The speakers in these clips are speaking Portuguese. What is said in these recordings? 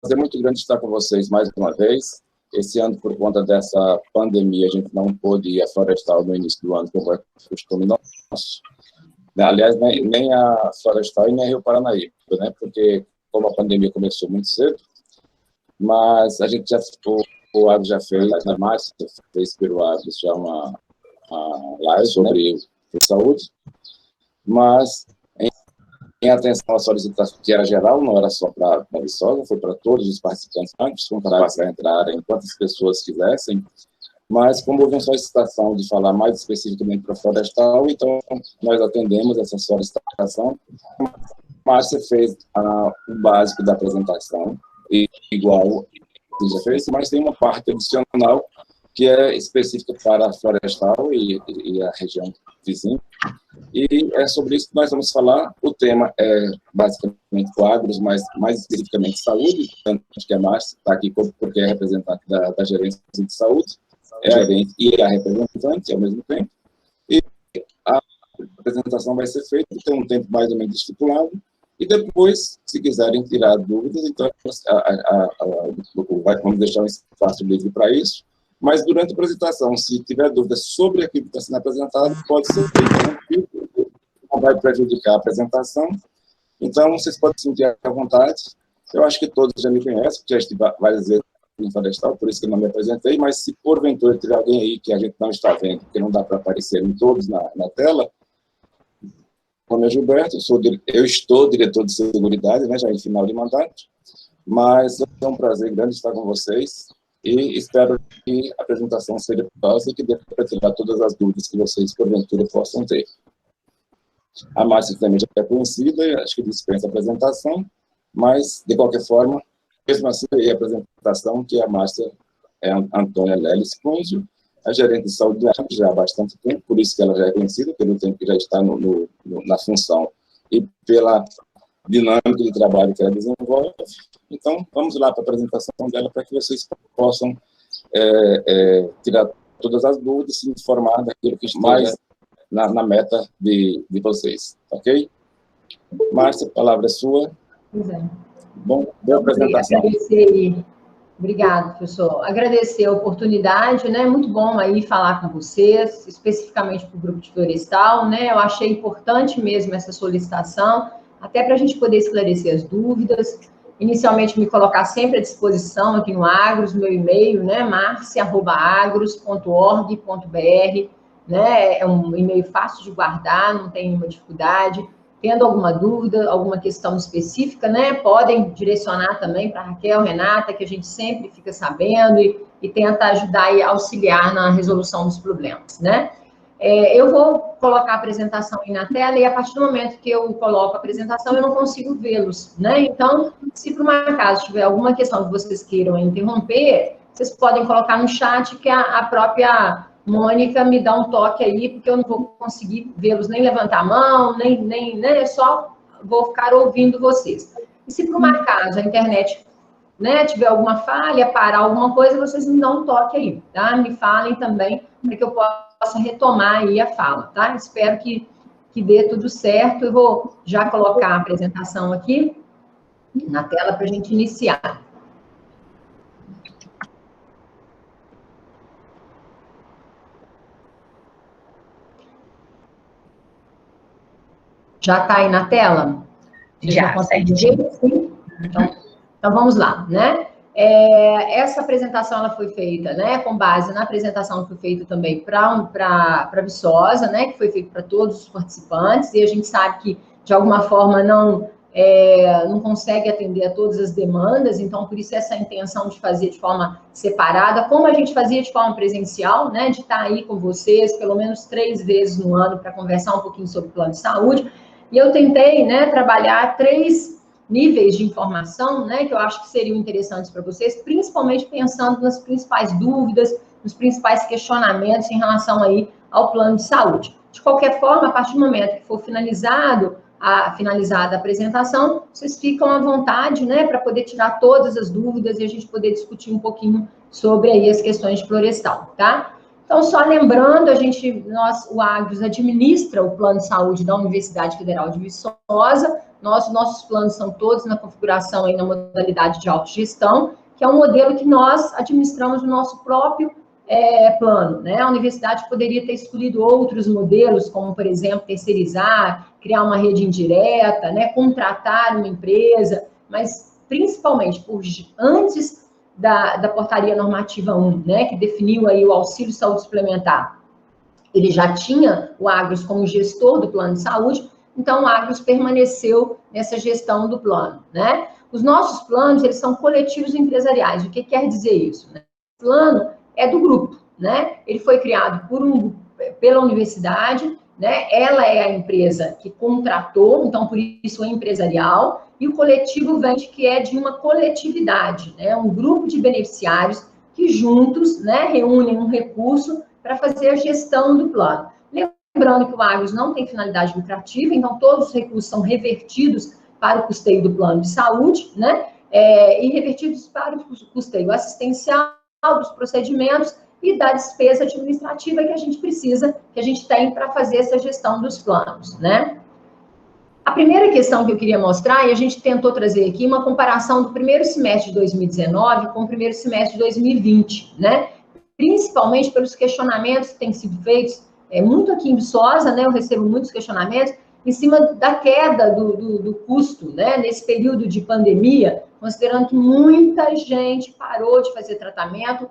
prazer muito grande estar com vocês mais uma vez. Esse ano, por conta dessa pandemia, a gente não pôde ir à Florestal no início do ano, como é costume nosso. Aliás, nem a Florestal e nem a Rio Paranaíba, né? Porque como a pandemia começou muito cedo, mas a gente já, o Agros já fez, na Márcia fez pelo Agros já uma live sobre saúde, mas em atenção à solicitação, que era geral, não era só para a Viçosa, foi para todos os participantes antes, comparados a entrarem quantas pessoas quisessem, mas como houve uma solicitação de falar mais especificamente para a Florestal, então nós atendemos essa solicitação. A Márcia fez o básico da apresentação, igual que já fez, mas tem uma parte adicional que é específica para a Florestal e a região vizinha. E é sobre isso que nós vamos falar. O tema é basicamente quadros, mas mais especificamente saúde, tanto que a Márcia está aqui porque é representante da gerência de saúde, é a gerente e a representante ao mesmo tempo. E a apresentação vai ser feita, tem um tempo mais ou menos estipulado, e depois, se quiserem tirar dúvidas, então vamos deixar um espaço livre para isso. Mas durante a apresentação, se tiver dúvidas sobre aquilo que está sendo apresentado, pode ser interrompido, não vai prejudicar a apresentação. Então, vocês podem se sentir à vontade. Eu acho que todos já me conhecem, já estive várias vezes em Florestal, por isso que eu não me apresentei, mas se porventura tiver alguém aí que a gente não está vendo, porque não dá para aparecer em todos na tela, meu nome é Gilberto, eu estou diretor de seguridade, né, já em final de mandato, mas é um prazer grande estar com vocês e espero que a apresentação seja próxima e que dê para tirar todas as dúvidas que vocês, porventura, possam ter. A Márcia também já é conhecida, acho que dispensa a apresentação, mas, de qualquer forma, mesmo assim, a apresentação que a Márcia é a Antônia Leles Punzio, a gerente de saúde do Agros já há bastante tempo, por isso que ela já é conhecida, pelo tempo que já está na função e pela dinâmica de trabalho que ela desenvolve. Então, vamos lá para a apresentação dela para que vocês possam tirar todas as dúvidas, se informar daquilo que está mais na meta de vocês, ok? Márcia, a palavra é sua. Pois é. Bom, boa apresentação. Obrigado, professor. Agradecer a oportunidade, né? Muito bom aí falar com vocês, especificamente para o grupo de Florestal, né? Eu achei importante mesmo essa solicitação, até para a gente poder esclarecer as dúvidas. Inicialmente, me colocar sempre à disposição aqui no Agros, meu e-mail, né? marcia@agros.org.br, né? É um e-mail fácil de guardar, não tem nenhuma dificuldade. Tendo alguma dúvida, alguma questão específica, né, podem direcionar também para Raquel, Renata, que a gente sempre fica sabendo e tenta ajudar e auxiliar na resolução dos problemas, né. Eu vou colocar a apresentação aí na tela e a partir do momento que eu coloco a apresentação, eu não consigo vê-los, né. Então, se por um acaso tiver alguma questão que vocês queiram interromper, vocês podem colocar no chat que a própria Mônica me dá um toque aí, porque eu não vou conseguir vê-los, nem levantar a mão, né, só vou ficar ouvindo vocês. E se por um acaso a internet, né, tiver alguma falha, parar alguma coisa, vocês me dão um toque aí, tá? Me falem também, para que eu possa retomar aí a fala, tá? Espero que dê tudo certo. Eu vou já colocar a apresentação aqui na tela para a gente iniciar. Já está aí na tela? Já consegue ver? Sim? Então, vamos lá, né? Essa apresentação, ela foi feita, né, com base na apresentação que foi feita também para a Viçosa, né, que foi feita para todos os participantes, e a gente sabe que, de alguma forma, não consegue atender a todas as demandas, então, por isso, essa intenção de fazer de forma separada, como a gente fazia de forma presencial, né, de estar aí com vocês, pelo menos 3 vezes no ano, para conversar um pouquinho sobre o plano de saúde. E eu tentei, né, trabalhar 3 níveis de informação, né, que eu acho que seriam interessantes para vocês, principalmente pensando nas principais dúvidas, nos principais questionamentos em relação aí ao plano de saúde. De qualquer forma, a partir do momento que for finalizada a apresentação, vocês ficam à vontade, né, para poder tirar todas as dúvidas e a gente poder discutir um pouquinho sobre aí as questões de Florestal, tá? Então, só lembrando, o Agros administra o plano de saúde da Universidade Federal de Viçosa, Nossos planos são todos na configuração aí na modalidade de autogestão, que é um modelo que nós administramos o nosso próprio plano, né? A universidade poderia ter escolhido outros modelos, como, por exemplo, terceirizar, criar uma rede indireta, né? Contratar uma empresa, mas principalmente antes da portaria normativa 1, né? Que definiu aí o auxílio saúde suplementar. Ele já tinha o Agros como gestor do plano de saúde, então o Agros permaneceu nessa gestão do plano, né? Os nossos planos, eles são coletivos empresariais. O que quer dizer isso, né? O plano é do grupo, né? Ele foi criado pela universidade, né? Ela é a empresa que contratou, então por isso é empresarial, e o coletivo vem que é de uma coletividade, né? Um grupo de beneficiários que juntos, né, reúnem um recurso para fazer a gestão do plano. Lembrando que o Agros não tem finalidade lucrativa, então todos os recursos são revertidos para o custeio do plano de saúde, né? E revertidos para o custeio assistencial, dos procedimentos e da despesa administrativa que a gente precisa, que a gente tem para fazer essa gestão dos planos, né? A primeira questão que eu queria mostrar, e a gente tentou trazer aqui, uma comparação do primeiro semestre de 2019 com o primeiro semestre de 2020, né? Principalmente pelos questionamentos que têm sido feitos, muito aqui em Viçosa, né? Eu recebo muitos questionamentos em cima da queda do custo, né? Nesse período de pandemia, considerando que muita gente parou de fazer tratamento,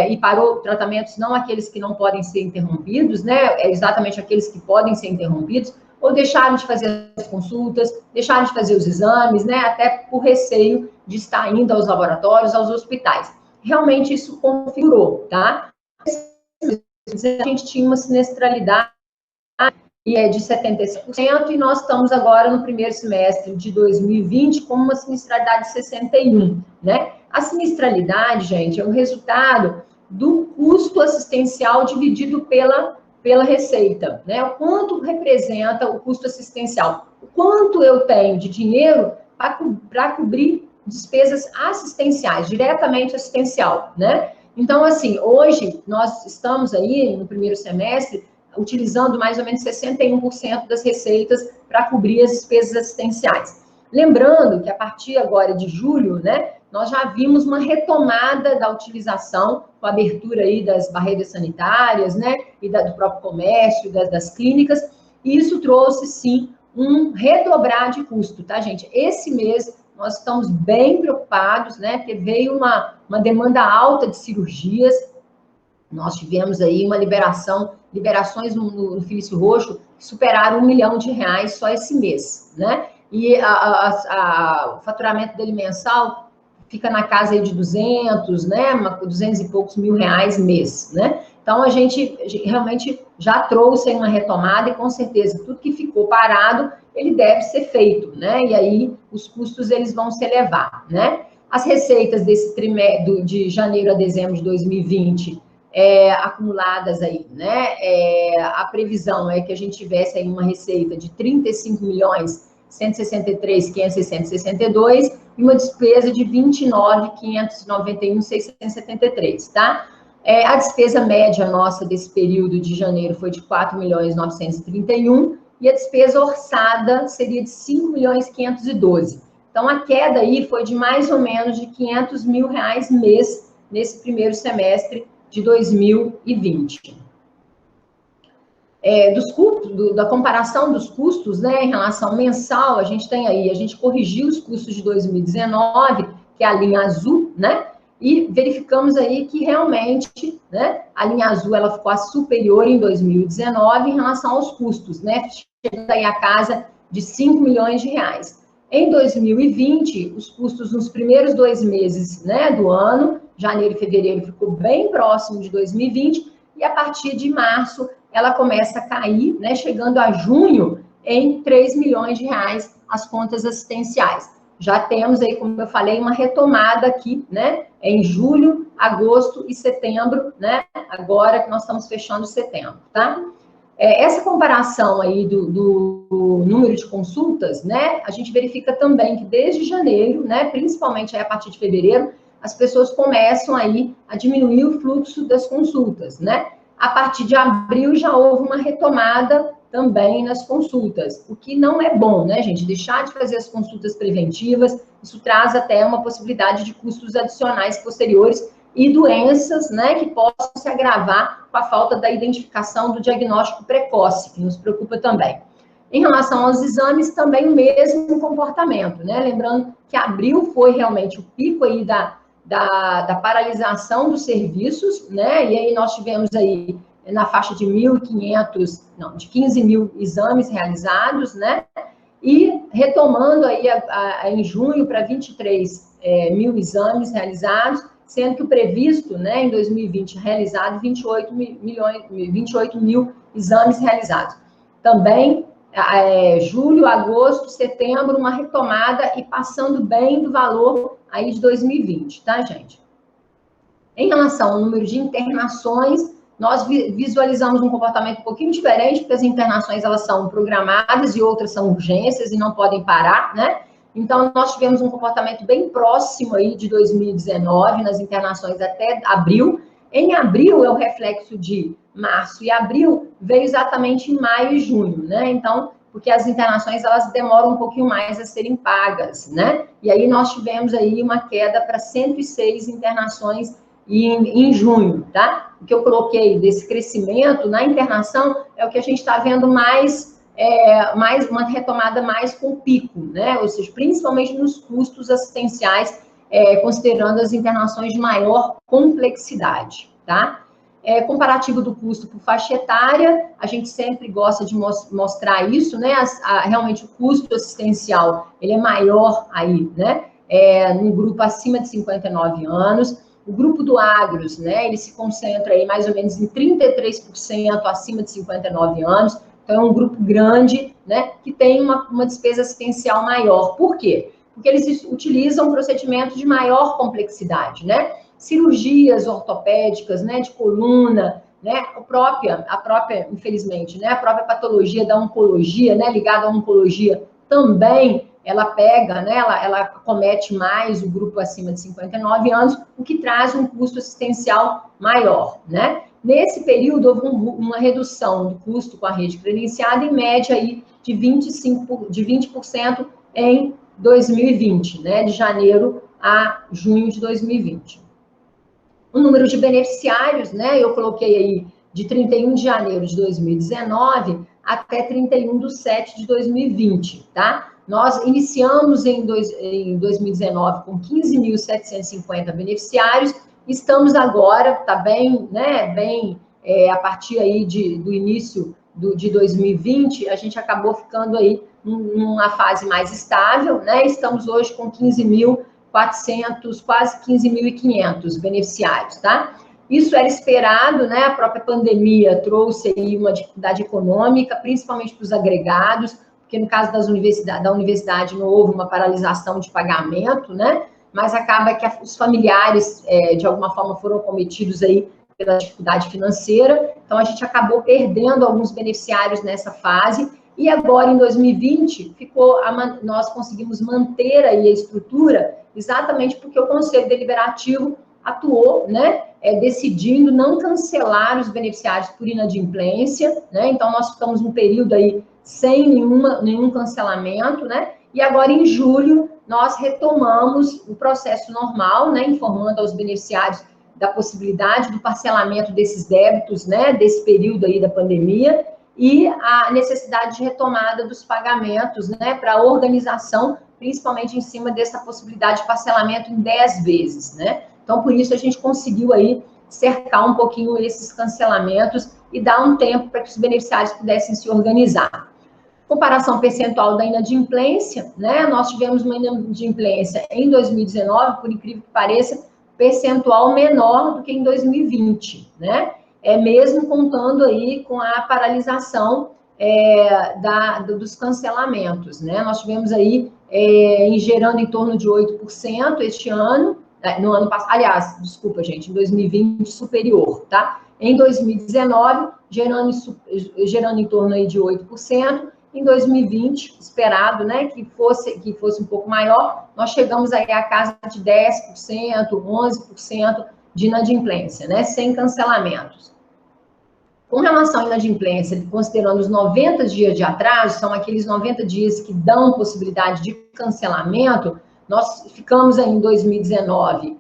e parou tratamentos, não aqueles que não podem ser interrompidos, né? Exatamente aqueles que podem ser interrompidos, ou deixaram de fazer as consultas, deixaram de fazer os exames, né? Até por receio de estar indo aos laboratórios, aos hospitais. Realmente isso configurou, tá? A gente tinha uma sinistralidade de 75%, e nós estamos agora no primeiro semestre de 2020 com uma sinistralidade de 61%, né? A sinistralidade, gente, é o resultado do custo assistencial dividido pela receita, né? O quanto representa o custo assistencial, o quanto eu tenho de dinheiro para cobrir despesas assistenciais, diretamente assistencial, né? Então, assim, hoje nós estamos aí no primeiro semestre utilizando mais ou menos 61% das receitas para cobrir as despesas assistenciais. Lembrando que a partir agora de julho, né, nós já vimos uma retomada da utilização, com a abertura aí das barreiras sanitárias, né, e do próprio comércio, das clínicas, e isso trouxe, sim, um redobrar de custo, tá, gente? Esse mês nós estamos bem preocupados, né, porque veio uma demanda alta de cirurgias. Nós tivemos aí uma liberações no Felício Roxo que superaram R$1 milhão só esse mês, né? E o faturamento dele mensal fica na casa aí de 200, né? 200 e poucos mil reais mês, né? Então, a gente realmente já trouxe aí uma retomada e, com certeza, tudo que ficou parado, ele deve ser feito, né? E aí, os custos, eles vão se elevar, né? As receitas desse trimestre, de janeiro a dezembro de 2020, acumuladas aí, né? A previsão é que a gente tivesse aí uma receita de 35.163.560.662 e uma despesa de 29.591.673, tá? A despesa média nossa desse período de janeiro foi de 4.931 e a despesa orçada seria de 5.512. Então, a queda aí foi de mais ou menos de R$500 mil mês nesse primeiro semestre de 2020. Da comparação dos custos, né, em relação mensal, a gente tem aí, a gente corrigiu os custos de 2019, que é a linha azul, né, e verificamos aí que realmente, né, a linha azul, ela ficou superior em 2019 em relação aos custos, né, chegando aí a casa de R$5 milhões. Em 2020, os custos nos primeiros 2 meses, né, do ano, janeiro e fevereiro, ficou bem próximo de 2020, e a partir de março, ela começa a cair, né, chegando a junho, em R$3 milhões as contas assistenciais. Já temos aí, como eu falei, uma retomada aqui, né, em julho, agosto e setembro, né, agora que nós estamos fechando setembro, tá? Essa comparação aí do número de consultas, né, a gente verifica também que desde janeiro, né, principalmente aí a partir de fevereiro, as pessoas começam aí a diminuir o fluxo das consultas, né? A partir de abril já houve uma retomada também nas consultas, o que não é bom, né, gente? Deixar de fazer as consultas preventivas, isso traz até uma possibilidade de custos adicionais posteriores e doenças, né, que possam se agravar com a falta da identificação do diagnóstico precoce, que nos preocupa também. Em relação aos exames, também o mesmo comportamento, né? Lembrando que abril foi realmente o pico aí da paralisação dos serviços, né? E aí nós tivemos aí na faixa de 15 mil exames realizados, né? E retomando aí em junho para 23 mil exames realizados, sendo que o previsto, né, em 2020 realizado 28 mil exames realizados. Também julho, agosto, setembro, uma retomada e passando bem do valor aí de 2020, tá, gente? Em relação ao número de internações, nós visualizamos um comportamento um pouquinho diferente, porque as internações, elas são programadas e outras são urgências e não podem parar, né? Então, nós tivemos um comportamento bem próximo aí de 2019, nas internações até abril. Em abril, é o reflexo de março e abril, veio exatamente em maio e junho, né? Então, porque as internações, elas demoram um pouquinho mais a serem pagas, né? E aí nós tivemos aí uma queda para 106 internações em junho, tá? O que eu coloquei desse crescimento na internação é o que a gente está vendo mais uma retomada mais com pico, né? Ou seja, principalmente nos custos assistenciais, considerando as internações de maior complexidade, tá? Comparativo do custo por faixa etária, a gente sempre gosta de mostrar isso, né? Realmente o custo assistencial, ele é maior aí, né? No grupo acima de 59 anos. O grupo do Agros, né? Ele se concentra aí mais ou menos em 33% acima de 59 anos. Então, é um grupo grande, né, que tem uma despesa assistencial maior. Por quê? Porque eles utilizam procedimentos de maior complexidade, né? Cirurgias ortopédicas, né, de coluna, né? A própria, infelizmente, né, a própria patologia da oncologia, né, ligada à oncologia, também ela pega, né, ela acomete mais o grupo acima de 59 anos, o que traz um custo assistencial maior, né? Nesse período, houve uma redução do custo com a rede credenciada, em média, aí, de 20% em 2020, né? De janeiro a junho de 2020. O número de beneficiários, né? Eu coloquei aí de 31 de janeiro de 2019 até 31 de 7 de 2020, tá? Nós iniciamos em 2019 com 15.750 beneficiários. Estamos agora, tá bem, né, a partir aí do início de 2020, a gente acabou ficando aí numa fase mais estável, né, estamos hoje com 15.400, quase 15.500 beneficiários, tá? Isso era esperado, né, a própria pandemia trouxe aí uma dificuldade econômica, principalmente para os agregados, porque no caso da universidade não houve uma paralisação de pagamento, né, mas acaba que os familiares, de alguma forma, foram cometidos aí pela dificuldade financeira, então a gente acabou perdendo alguns beneficiários nessa fase, e agora, em 2020, nós conseguimos manter aí a estrutura, exatamente porque o Conselho Deliberativo atuou, né, decidindo não cancelar os beneficiários por inadimplência, né, então nós ficamos um período aí sem nenhum cancelamento, né, e agora em julho nós retomamos o processo normal, né, informando aos beneficiários da possibilidade do parcelamento desses débitos, né, desse período aí da pandemia, e a necessidade de retomada dos pagamentos, né, para a organização, principalmente em cima dessa possibilidade de parcelamento em 10 vezes, né. Então, por isso, a gente conseguiu aí cercar um pouquinho esses cancelamentos e dar um tempo para que os beneficiários pudessem se organizar. Comparação percentual da inadimplência, né? Nós tivemos uma inadimplência em 2019, por incrível que pareça, percentual menor do que em 2020, né? Mesmo contando aí com a paralisação dos cancelamentos, né? Nós tivemos aí gerando em torno de 8% este ano, no ano passado, aliás, desculpa, gente, em 2020 superior, tá? Em 2019, gerando em torno aí de 8%, em 2020, esperado, né, que fosse um pouco maior, nós chegamos aí à casa de 10%, 11% de inadimplência, né, sem cancelamentos. Com relação à inadimplência, considerando os 90 dias de atraso, são aqueles 90 dias que dão possibilidade de cancelamento, nós ficamos aí em 2019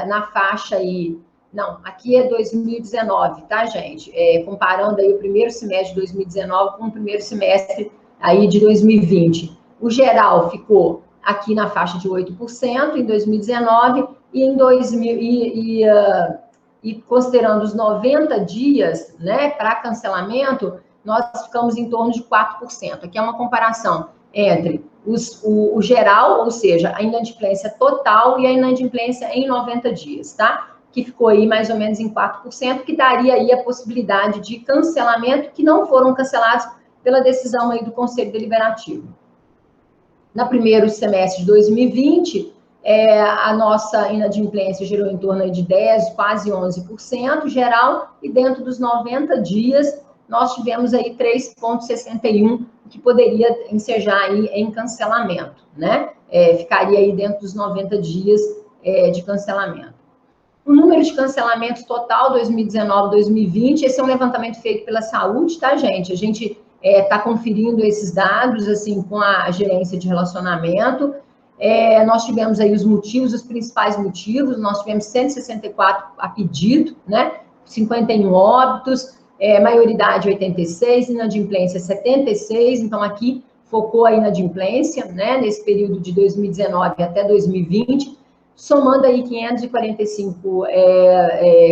na faixa aí, não, aqui é 2019, tá, gente? Comparando aí o primeiro semestre de 2019 com o primeiro semestre aí de 2020. O geral ficou aqui na faixa de 8% em 2019 e em 2000 e considerando os 90 dias, né, para cancelamento, nós ficamos em torno de 4%. Aqui é uma comparação entre o geral, ou seja, a inadimplência total e a inadimplência em 90 dias, tá? Que ficou aí mais ou menos em 4%, que daria aí a possibilidade de cancelamento que não foram cancelados pela decisão aí do Conselho Deliberativo. No primeiro semestre de 2020, a nossa inadimplência gerou em torno de 10%, quase 11% geral, e dentro dos 90 dias, nós tivemos aí 3,61%, que poderia ensejar aí em cancelamento, né? Ficaria aí dentro dos 90 dias de cancelamento. O número de cancelamentos total 2019-2020, esse é um levantamento feito pela saúde, tá, gente? A gente está conferindo esses dados, assim, com a gerência de relacionamento. Nós tivemos aí os motivos, os principais motivos, nós tivemos 164 a pedido, né? 51 óbitos, maioridade 86, inadimplência 76, então aqui focou a inadimplência, né? Nesse período de 2019 até 2020, somando aí 545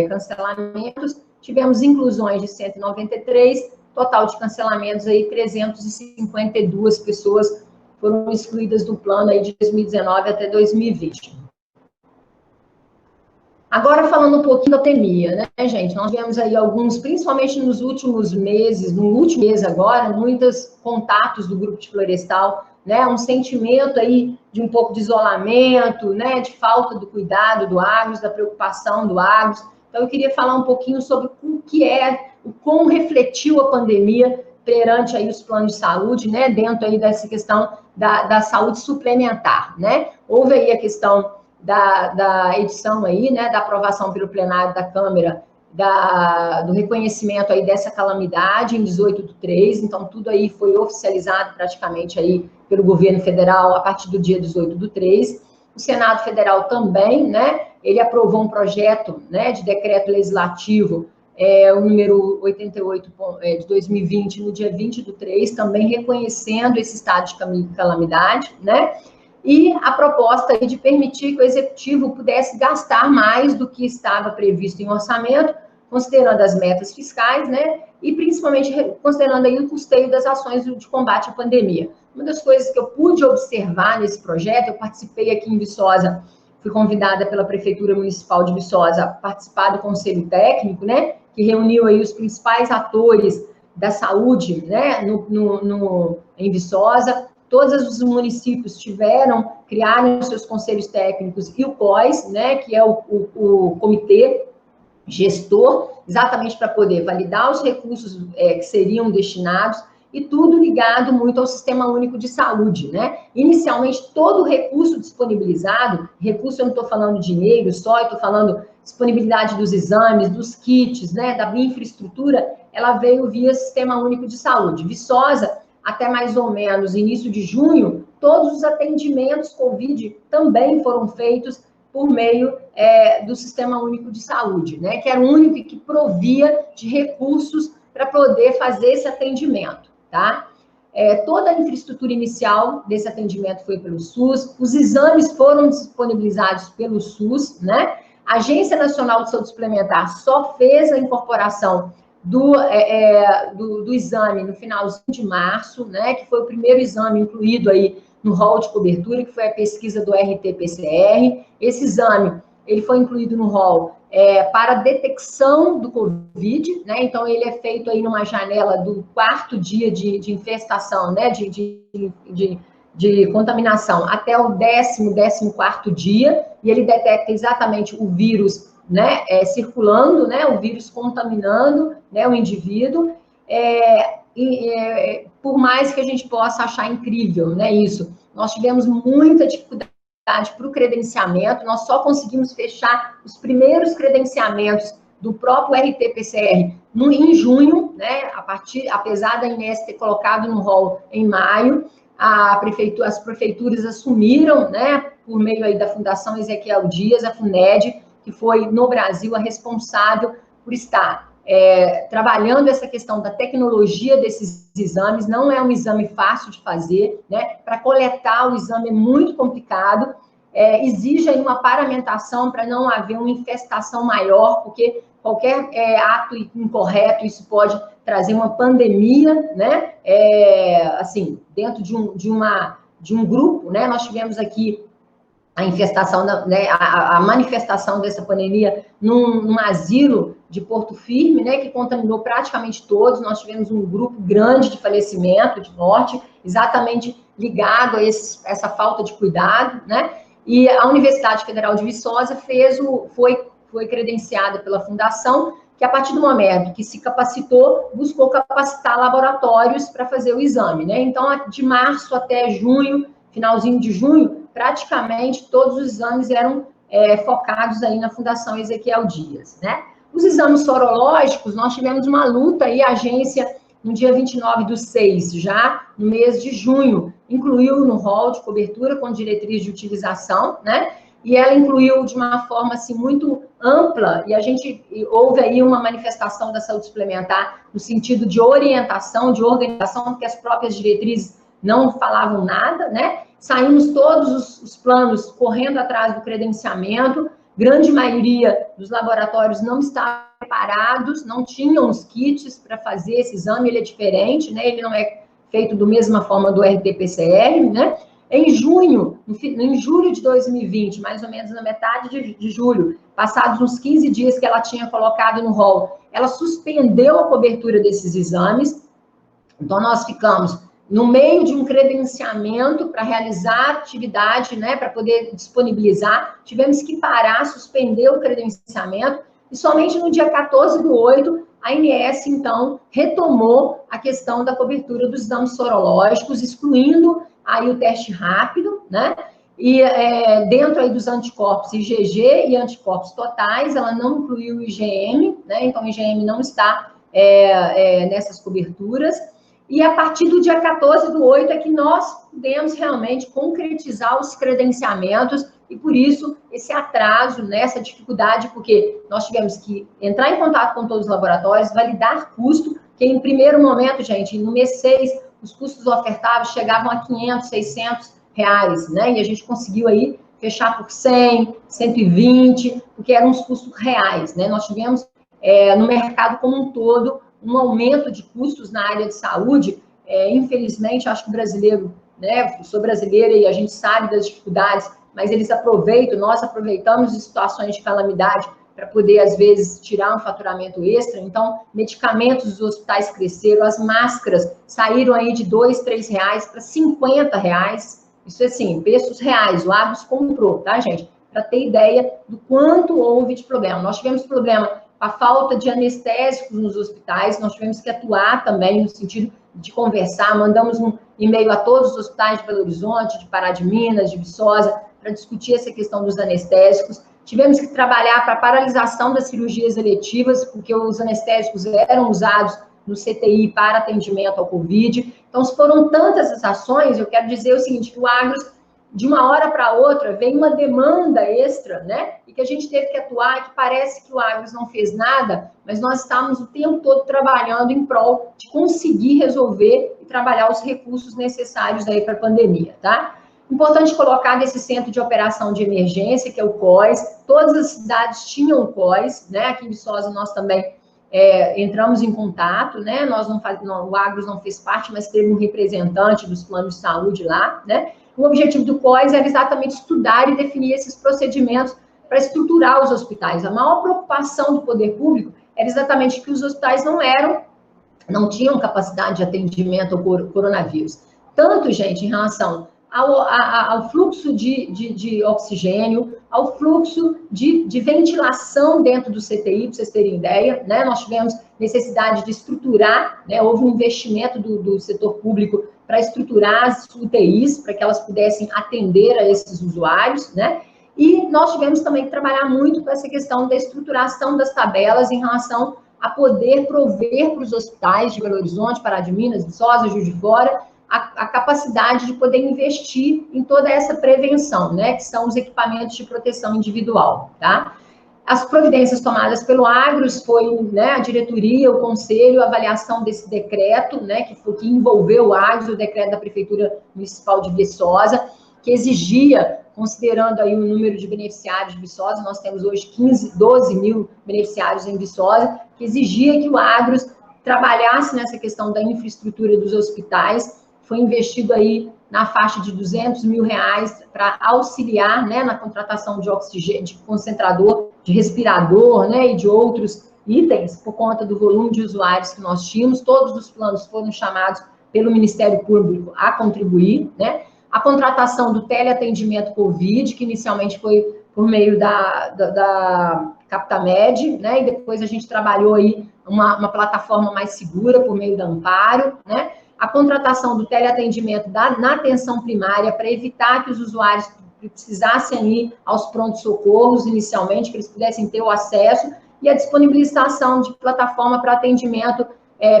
cancelamentos, tivemos inclusões de 193, total de cancelamentos aí 352 pessoas foram excluídas do plano aí de 2019 até 2020. Agora, falando um pouquinho da pandemia, né, gente? Nós tivemos aí alguns, principalmente nos últimos meses, no último mês agora, muitos contatos do Grupo de Florestal, né? Um sentimento aí de um pouco de isolamento, né? De falta do cuidado do Agros, da preocupação do Agros. Então, eu queria falar um pouquinho sobre como refletiu a pandemia perante aí os planos de saúde, né? Dentro aí dessa questão da saúde suplementar, né? Houve aí a questão da edição aí, né, da aprovação pelo plenário da Câmara, do reconhecimento aí dessa calamidade em 18/3, então tudo aí foi oficializado praticamente aí pelo governo federal a partir do dia 18/3. O Senado Federal também, né, ele aprovou um projeto, né, de decreto legislativo, o número 88 de 2020, no dia 20/3, também reconhecendo esse estado de calamidade, né, e a proposta aí de permitir que o executivo pudesse gastar mais do que estava previsto em orçamento, considerando as metas fiscais, né, e principalmente considerando aí o custeio das ações de combate à pandemia. Uma das coisas que eu pude observar nesse projeto, eu participei aqui em Viçosa, fui convidada pela Prefeitura Municipal de Viçosa a participar do Conselho Técnico, né, que reuniu aí os principais atores da saúde, né, em Viçosa. Todos os municípios criaram seus conselhos técnicos e o COIS, né, que é o comitê gestor, exatamente para poder validar os recursos que seriam destinados, e tudo ligado muito ao Sistema Único de Saúde, né? Inicialmente, todo o recurso disponibilizado, recurso eu não estou falando dinheiro só, eu estou falando disponibilidade dos exames, dos kits, né, da infraestrutura, ela veio via Sistema Único de Saúde. Viçosa, até mais ou menos início de junho, todos os atendimentos COVID também foram feitos por meio do Sistema Único de Saúde, né? Que era o único que provia de recursos para poder fazer esse atendimento, tá? Toda a infraestrutura inicial desse atendimento foi pelo SUS, os exames foram disponibilizados pelo SUS, né? A Agência Nacional de Saúde Suplementar só fez a incorporação do exame no finalzinho de março, né, que foi o primeiro exame incluído aí no rol de cobertura, que foi a pesquisa do RT-PCR. Esse exame, ele foi incluído no rol para detecção do COVID, né, então ele é feito aí numa janela do 4º dia de infestação, né, de contaminação, até o 14º dia, e ele detecta exatamente o vírus, né, circulando, né, o vírus contaminando, né, o indivíduo, por mais que a gente possa achar incrível, né, isso, nós tivemos muita dificuldade para o credenciamento, nós só conseguimos fechar os primeiros credenciamentos do próprio RT-PCR em junho, né, apesar da Inés ter colocado no rol em maio, as prefeituras assumiram, né, por meio aí da Fundação Ezequiel Dias, a FUNED, que foi no Brasil a responsável por estar trabalhando essa questão da tecnologia desses exames. Não é um exame fácil de fazer, né? Para coletar o exame é muito complicado, exige aí uma paramentação para não haver uma infestação maior, porque qualquer ato incorreto, isso pode trazer uma pandemia, né? Assim, dentro de um grupo, né? Nós tivemos aqui a infestação, né, a manifestação dessa pandemia num asilo de Porto Firme, né, que contaminou praticamente todos. Nós tivemos um grupo grande de falecimento, de morte, exatamente ligado a essa falta de cuidado, né? E a Universidade Federal de Viçosa foi credenciada pela Fundação, que a partir do momento que se capacitou, buscou capacitar laboratórios para fazer o exame, né? Então, de março até junho, finalzinho de junho, praticamente todos os exames eram focados aí na Fundação Ezequiel Dias, né? Os exames sorológicos, nós tivemos uma luta aí, a agência, no dia 29/6, já no mês de junho, incluiu no rol de cobertura com diretriz de utilização, né? E ela incluiu de uma forma, assim, muito ampla, e houve aí uma manifestação da saúde suplementar no sentido de orientação, de organização, porque as próprias diretrizes não falavam nada, né? Saímos todos os planos correndo atrás do credenciamento, grande maioria dos laboratórios não estavam preparados, não tinham os kits para fazer esse exame, ele é diferente, né? Ele não é feito da mesma forma do RT-PCR, né? Em julho de 2020, mais ou menos na metade de julho, passados uns 15 dias que ela tinha colocado no rol, ela suspendeu a cobertura desses exames. Então, nós ficamos no meio de um credenciamento para realizar atividade, né, para poder disponibilizar, tivemos que parar, suspender o credenciamento, e somente no dia 14/8, a ANS, então, retomou a questão da cobertura dos exames sorológicos, excluindo aí o teste rápido, né, e dentro aí dos anticorpos IgG e anticorpos totais, ela não incluiu o IgM, né, então o IgM não está nessas coberturas. E a partir do dia 14/8 é que nós pudemos realmente concretizar os credenciamentos, e por isso esse atraso, né, essa dificuldade, porque nós tivemos que entrar em contato com todos os laboratórios, validar custo, que em primeiro momento, gente, no mês 6, os custos ofertados chegavam a R$500, R$600, né, e a gente conseguiu aí fechar por 100, 120, porque eram os custos reais, né, nós tivemos no mercado como um todo um aumento de custos na área de saúde. Infelizmente, acho que o brasileiro, né, eu sou brasileira e a gente sabe das dificuldades, mas eles aproveitam, nós aproveitamos de situações de calamidade para poder, às vezes, tirar um faturamento extra. Então, medicamentos dos hospitais cresceram, as máscaras saíram aí de R$2, R$3 para R$50. Isso é assim, preços reais, o Agros comprou, tá, gente? Para ter ideia do quanto houve de problema. Nós tivemos problema a falta de anestésicos nos hospitais, nós tivemos que atuar também no sentido de conversar, mandamos um e-mail a todos os hospitais de Belo Horizonte, de Pará de Minas, de Viçosa, para discutir essa questão dos anestésicos. Tivemos que trabalhar para a paralisação das cirurgias eletivas, porque os anestésicos eram usados no CTI para atendimento ao Covid. Então, foram tantas as ações, eu quero dizer o seguinte, que o Agros, de uma hora para outra, vem uma demanda extra, né? E que a gente teve que atuar, que parece que o Agros não fez nada, mas nós estávamos o tempo todo trabalhando em prol de conseguir resolver e trabalhar os recursos necessários aí para a pandemia, tá? Importante colocar desse centro de operação de emergência, que é o COIS, todas as cidades tinham o COIS, né? Aqui em Viçosa nós também entramos em contato, né? O Agros não fez parte, mas teve um representante dos planos de saúde lá, né? O objetivo do COIS era exatamente estudar e definir esses procedimentos para estruturar os hospitais. A maior preocupação do poder público era exatamente que os hospitais não tinham capacidade de atendimento ao coronavírus. Tanto, gente, em relação ao fluxo de oxigênio, ao fluxo de ventilação dentro do CTI, para vocês terem ideia, né? Nós tivemos necessidade de estruturar, né? Houve um investimento do setor público para estruturar as UTIs, para que elas pudessem atender a esses usuários, né? E nós tivemos também que trabalhar muito com essa questão da estruturação das tabelas em relação a poder prover para os hospitais de Belo Horizonte, Pará de Minas, Viçosa, Juiz de Fora, a capacidade de poder investir em toda essa prevenção, né, que são os equipamentos de proteção individual, tá? As providências tomadas pelo Agros foi, né, a diretoria, o conselho, a avaliação desse decreto, né, que envolveu o Agros, o decreto da Prefeitura Municipal de Viçosa, que exigia, considerando aí o número de beneficiários de Viçosa, nós temos hoje 12 mil beneficiários em Viçosa, que exigia que o Agros trabalhasse nessa questão da infraestrutura dos hospitais. Foi investido aí na faixa de R$200 mil para auxiliar, né, na contratação de oxigênio, de concentrador, de respirador, né, e de outros itens, por conta do volume de usuários que nós tínhamos. Todos os planos foram chamados pelo Ministério Público a contribuir, né? A contratação do teleatendimento Covid, que inicialmente foi por meio da Captamed, né, e depois a gente trabalhou aí uma plataforma mais segura por meio da Amparo, né? A contratação do teleatendimento na atenção primária para evitar que os usuários precisassem ir aos prontos-socorros inicialmente, que eles pudessem ter o acesso, e a disponibilização de plataforma para atendimento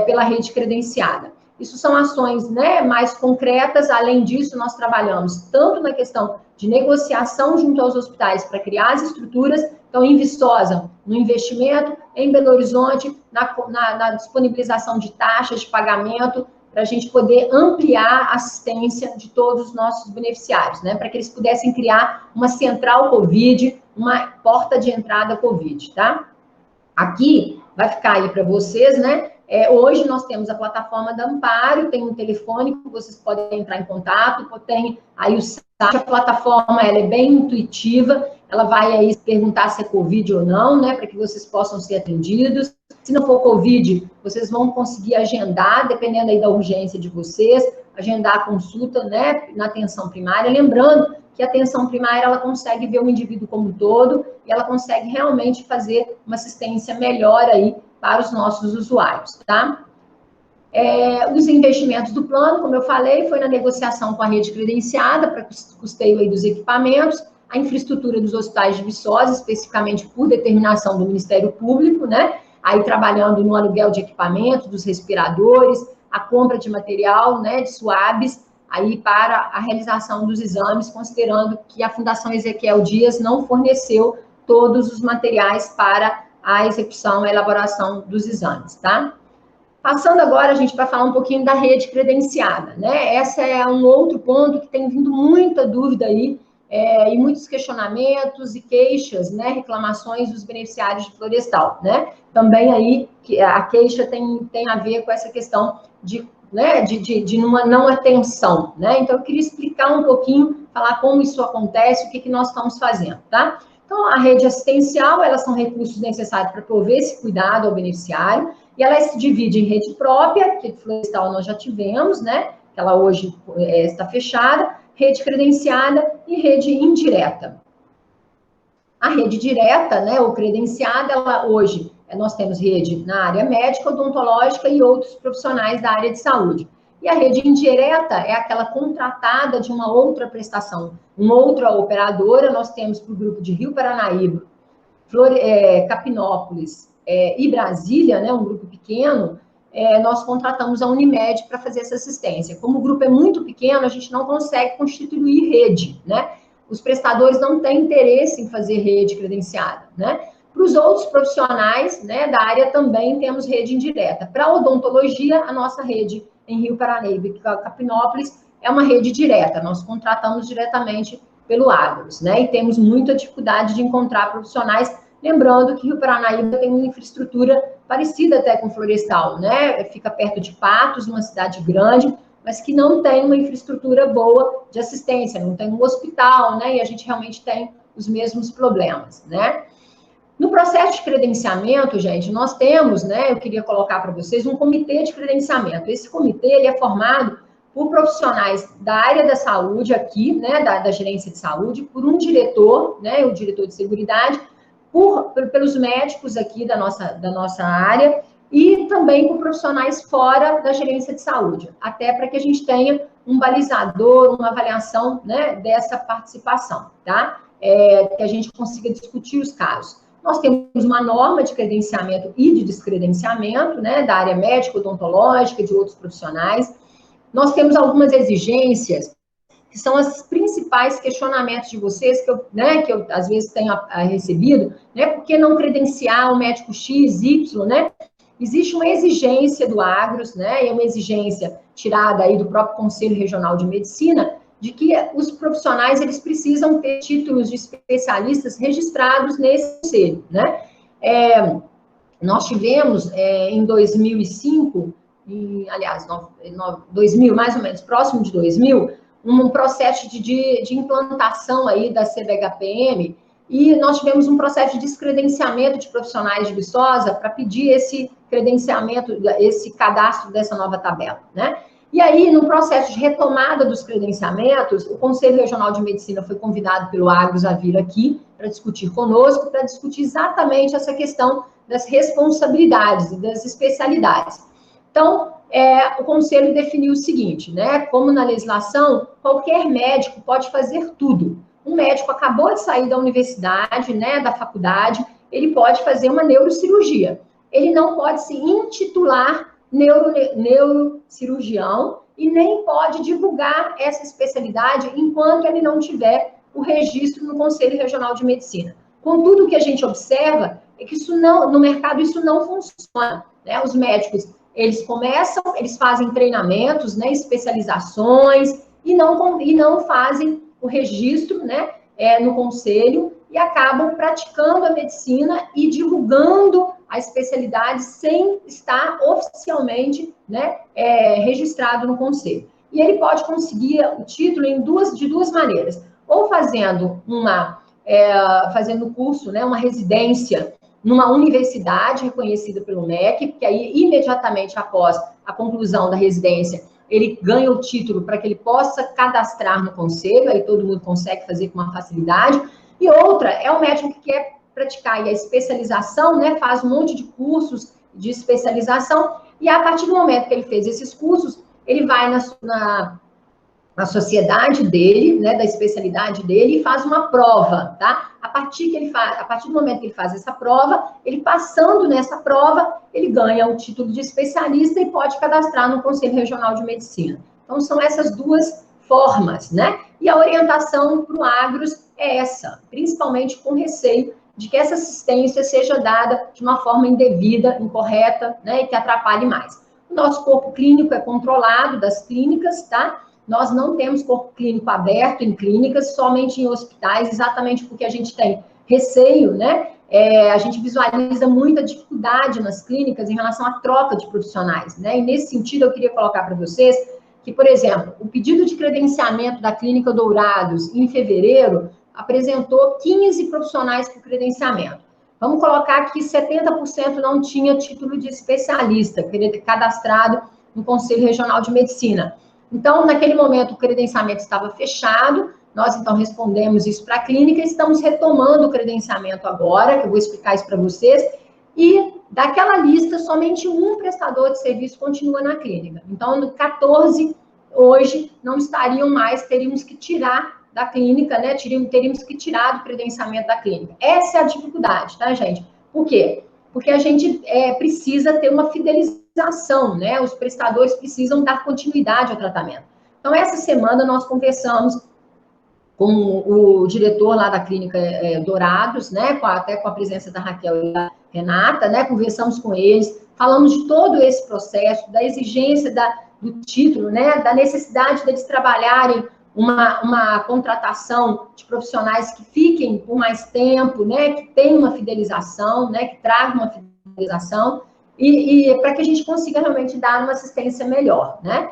pela rede credenciada. Isso são ações, né, mais concretas. Além disso, nós trabalhamos tanto na questão de negociação junto aos hospitais para criar as estruturas, então em Viçosa, no investimento, em Belo Horizonte, na disponibilização de taxas de pagamento, para a gente poder ampliar a assistência de todos os nossos beneficiários, né? Para que eles pudessem criar uma central Covid, uma porta de entrada Covid, tá? Aqui vai ficar aí para vocês, né? Hoje nós temos a plataforma da Amparo, tem um telefone que vocês podem entrar em contato, tem aí o site, a plataforma ela é bem intuitiva, ela vai aí perguntar se é Covid ou não, né, para que vocês possam ser atendidos. Se não for Covid, vocês vão conseguir agendar, dependendo aí da urgência de vocês, agendar a consulta, né, na atenção primária, lembrando que a atenção primária, ela consegue ver o indivíduo como um todo, e ela consegue realmente fazer uma assistência melhor aí para os nossos usuários, tá? Os investimentos do plano, como eu falei, foi na negociação com a rede credenciada para custeio aí dos equipamentos, a infraestrutura dos hospitais de Viçosa, especificamente por determinação do Ministério Público, né? Aí trabalhando no aluguel de equipamentos, dos respiradores, a compra de material, né, de suaves, aí para a realização dos exames, considerando que a Fundação Ezequiel Dias não forneceu todos os materiais para a execução e elaboração dos exames, tá? Passando agora, gente, para falar um pouquinho da rede credenciada, né? Essa é um outro ponto que tem vindo muita dúvida aí, e muitos questionamentos e queixas, né? Reclamações dos beneficiários de Florestal, né? Também aí, a queixa tem a ver com essa questão de uma não atenção, né? Então, eu queria explicar um pouquinho, falar como isso acontece, o que nós estamos fazendo, tá? Então, a rede assistencial, elas são recursos necessários para prover esse cuidado ao beneficiário, e ela se divide em rede própria, que Florestal nós já tivemos, né? Que ela hoje está fechada, rede credenciada e rede indireta. A rede direta, né, ou credenciada, ela hoje, nós temos rede na área médica, odontológica e outros profissionais da área de saúde. E a rede indireta é aquela contratada de uma outra prestação, uma outra operadora. Nós temos para o grupo de Rio Paranaíba, Capinópolis e Brasília, né, um grupo pequeno, nós contratamos a Unimed para fazer essa assistência. Como o grupo é muito pequeno, a gente não consegue constituir rede, né? Os prestadores não têm interesse em fazer rede credenciada, né? Para os outros profissionais, né, da área também temos rede indireta. Para a odontologia, a nossa rede em Rio Paranaíba e Capinópolis é uma rede direta. Nós contratamos diretamente pelo Agros, né? E temos muita dificuldade de encontrar profissionais. Lembrando que Rio Paranaíba tem uma infraestrutura parecida até com Florestal, né? Fica perto de Patos, uma cidade grande, mas que não tem uma infraestrutura boa de assistência, não tem um hospital, né? E a gente realmente tem os mesmos problemas, né? No processo de credenciamento, gente, nós temos, né? Eu queria colocar para vocês um comitê de credenciamento. Esse comitê, ele é formado por profissionais da área da saúde aqui, né? Da gerência de saúde, por um diretor, né? O diretor de seguridade, pelos médicos aqui da nossa área, e também por profissionais fora da gerência de saúde, até para que a gente tenha um balizador, uma avaliação, né, dessa participação, tá? Que a gente consiga discutir os casos. Nós temos uma norma de credenciamento e de descredenciamento, né, da área médica, odontológica, de outros profissionais. Nós temos algumas exigências, que são os principais questionamentos de vocês, que eu às vezes tenho recebido, né, por que não credenciar o médico X, Y, né? Existe uma exigência do Agros, né, e uma exigência tirada aí do próprio Conselho Regional de Medicina, de que os profissionais, eles precisam ter títulos de especialistas registrados nesse conselho, né? Nós tivemos, em 2005, aliás, 2000, mais ou menos, próximo de 2000, um processo de implantação aí da CBHPM, e nós tivemos um processo de descredenciamento de profissionais de Viçosa para pedir esse credenciamento, esse cadastro dessa nova tabela, né? E aí, no processo de retomada dos credenciamentos, o Conselho Regional de Medicina foi convidado pelo Agros a vir aqui para discutir conosco, para discutir exatamente essa questão das responsabilidades e das especialidades. Então, o Conselho definiu o seguinte, né? Como na legislação, qualquer médico pode fazer tudo. Um médico acabou de sair da universidade, né, da faculdade, ele pode fazer uma neurocirurgia. Ele não pode se intitular neurocirurgião e nem pode divulgar essa especialidade enquanto ele não tiver o registro no Conselho Regional de Medicina. Contudo, o que a gente observa é que no mercado isso não funciona, né? Os médicos, eles fazem treinamentos, né, especializações, e não fazem o registro, né, no conselho, e acabam praticando a medicina e divulgando a especialidade sem estar oficialmente, né, registrado no conselho. E ele pode conseguir o título de duas maneiras, ou fazendo o curso, né, uma residência numa universidade reconhecida pelo MEC, porque aí, imediatamente após a conclusão da residência, ele ganha o título para que ele possa cadastrar no conselho, aí todo mundo consegue fazer com uma facilidade. E outra, é o médico que quer praticar a especialização, né, faz um monte de cursos de especialização, e a partir do momento que ele fez esses cursos, ele vai na sociedade dele, né, da especialidade dele, e faz uma prova, tá? A partir do momento que ele faz essa prova, ele passando nessa prova, ele ganha o título de especialista e pode cadastrar no Conselho Regional de Medicina. Então, são essas duas formas, né? E a orientação para o Agros é essa, principalmente com receio de que essa assistência seja dada de uma forma indevida, incorreta, né, e que atrapalhe mais. O nosso corpo clínico é controlado das clínicas, tá? Nós não temos corpo clínico aberto em clínicas, somente em hospitais, exatamente porque a gente tem receio, né? A gente visualiza muita dificuldade nas clínicas em relação à troca de profissionais, né? E nesse sentido, eu queria colocar para vocês que, por exemplo, o pedido de credenciamento da Clínica Dourados, em fevereiro, apresentou 15 profissionais por credenciamento. Vamos colocar que 70% não tinha título de especialista, cadastrado no Conselho Regional de Medicina. Então, naquele momento, o credenciamento estava fechado, nós, então, respondemos isso para a clínica, estamos retomando o credenciamento agora, que eu vou explicar isso para vocês, e daquela lista, somente um prestador de serviço continua na clínica. Então, 14, hoje, não estariam mais, teríamos que tirar da clínica, né, teríamos que tirar do credenciamento da clínica. Essa é a dificuldade, tá, gente? Por quê? Porque a gente precisa ter uma fidelização, né? Os prestadores precisam dar continuidade ao tratamento. Então, essa semana nós conversamos com o diretor lá da Clínica Dourados, né? Até com a presença da Raquel e da Renata, né? Conversamos com eles, falamos de todo esse processo, da exigência do título, né? Da necessidade deles trabalharem uma contratação de profissionais que fiquem por mais tempo, né, que tenham uma fidelização, né, que tragam uma fidelização, e para que a gente consiga realmente dar uma assistência melhor, né.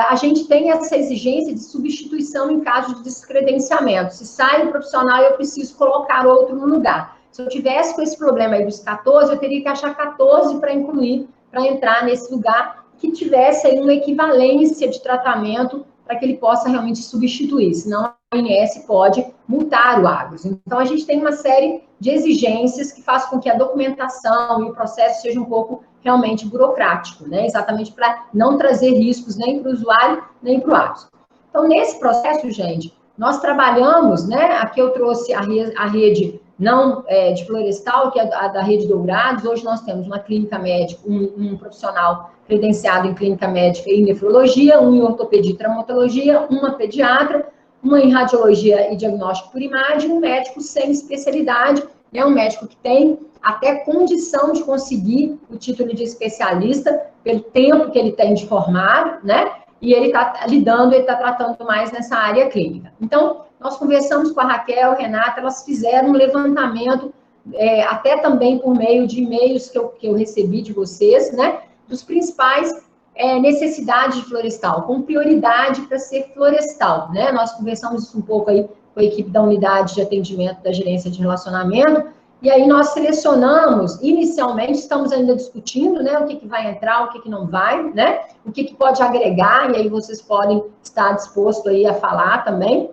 A gente tem essa exigência de substituição em caso de descredenciamento. Se sai um profissional, eu preciso colocar outro no lugar. Se eu tivesse com esse problema aí dos 14, eu teria que achar 14 para incluir, para entrar nesse lugar, que tivesse aí uma equivalência de tratamento para que ele possa realmente substituir, senão a ANS pode multar o Agros. Então, a gente tem uma série de exigências que faz com que a documentação e o processo seja um pouco realmente burocrático, né? Exatamente para não trazer riscos nem para o usuário, nem para o Agros. Então, nesse processo, gente, nós trabalhamos, né? Aqui eu trouxe a rede não de Florestal, que é a da Rede Dourados. Hoje nós temos uma clínica médica, um profissional credenciado em clínica médica e nefrologia, um em ortopedia e traumatologia, uma pediatra, uma em radiologia e diagnóstico por imagem, um médico sem especialidade, né, um médico que tem até condição de conseguir o título de especialista pelo tempo que ele tem de formado, né? E ele está lidando, ele está tratando mais nessa área clínica. Então, nós conversamos com a Raquel, Renata, elas fizeram um levantamento, até também por meio de e-mails que eu recebi de vocês, né? Dos principais necessidades de florestal, com prioridade para ser florestal, né? Nós conversamos isso um pouco aí com a equipe da unidade de atendimento da gerência de relacionamento, e aí nós selecionamos, inicialmente, estamos ainda discutindo, né, o que vai entrar, o que não vai, né, o que pode agregar, e aí vocês podem estar dispostos aí a falar também.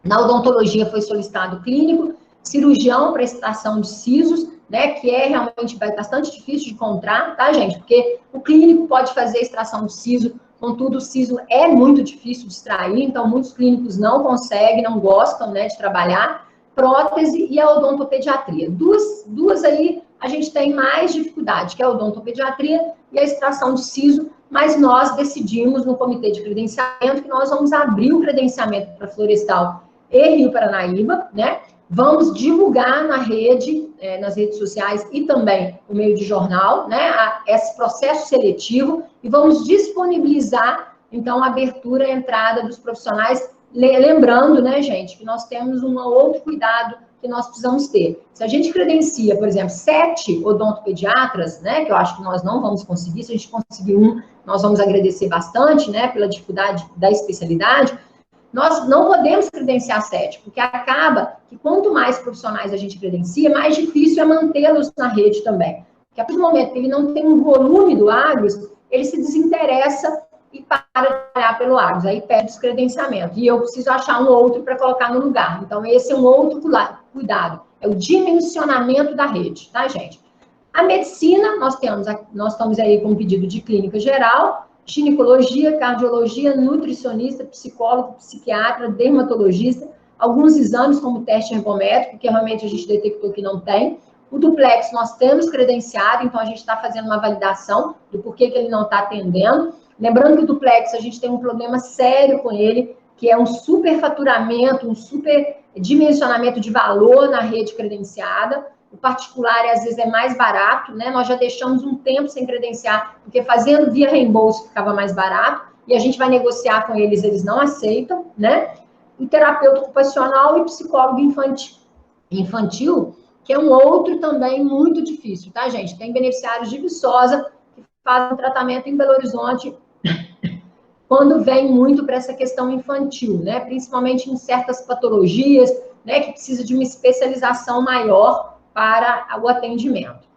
Na odontologia foi solicitado clínico, cirurgião para extração de sisos, né, que realmente bastante difícil de encontrar, tá, gente? Porque o clínico pode fazer extração de siso, contudo, o siso é muito difícil de extrair, então muitos clínicos não conseguem, não gostam, né, de trabalhar. Prótese e a odontopediatria. Duas aí a gente tem mais dificuldade, que é a odontopediatria e a extração de siso, mas nós decidimos no comitê de credenciamento que nós vamos abrir o credenciamento para Florestal e Rio Paranaíba, né? Vamos divulgar na rede, nas redes sociais e também no meio de jornal, né? Esse processo seletivo e vamos disponibilizar, então, a abertura e a entrada dos profissionais. Lembrando, né, gente, que nós temos um outro cuidado que nós precisamos ter. Se a gente credencia, por exemplo, 7 odontopediatras, né, que eu acho que nós não vamos conseguir, se a gente conseguir um, nós vamos agradecer bastante, né, pela dificuldade da especialidade, nós não podemos credenciar 7, porque acaba que quanto mais profissionais a gente credencia, mais difícil é mantê-los na rede também. Porque a partir do momento que ele não tem um volume do Agros, ele se desinteressa e para de trabalhar pelo Agros, aí perde o descredenciamento. E eu preciso achar um outro para colocar no lugar. Então, esse é um outro cuidado. É o dimensionamento da rede, tá, gente? A medicina, nós estamos aí com um pedido de clínica geral, ginecologia, cardiologia, nutricionista, psicólogo, psiquiatra, dermatologista, alguns exames como teste ergométrico, que realmente a gente detectou que não tem. O duplex nós temos credenciado, então a gente está fazendo uma validação do porquê que ele não está atendendo. Lembrando que o duplex, a gente tem um problema sério com ele, que é um superfaturamento, um superdimensionamento de valor na rede credenciada. O particular, às vezes, é mais barato, né? Nós já deixamos um tempo sem credenciar, porque fazendo via reembolso ficava mais barato, e a gente vai negociar com eles, eles não aceitam, né? O terapeuta ocupacional e psicólogo infantil, que é um outro também muito difícil, tá, gente? Tem beneficiários de Viçosa que fazem tratamento em Belo Horizonte quando vem muito para essa questão infantil, né? Principalmente em certas patologias, né? Que precisa de uma especialização maior para o atendimento.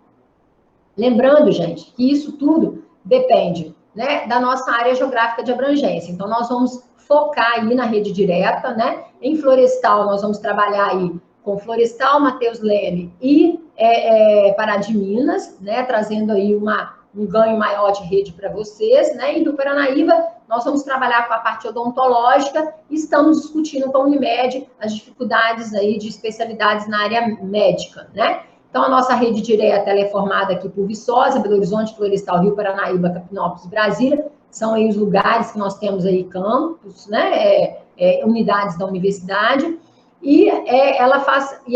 Lembrando, gente, que isso tudo depende, né, da nossa área geográfica de abrangência. Então, nós vamos focar aí na rede direta, né? Em Florestal, nós vamos trabalhar aí com Florestal, Matheus Leme e Pará de Minas, né? Trazendo aí um ganho maior de rede para vocês, né? E do Paranaíba, nós vamos trabalhar com a parte odontológica e estamos discutindo com a Unimed as dificuldades aí de especialidades na área médica, né? Então, a nossa rede direta, ela é formada aqui por Viçosa, Belo Horizonte, Florestal, Rio Paranaíba, Capinópolis e Brasília. São aí os lugares que nós temos aí campos, né? Unidades da universidade. E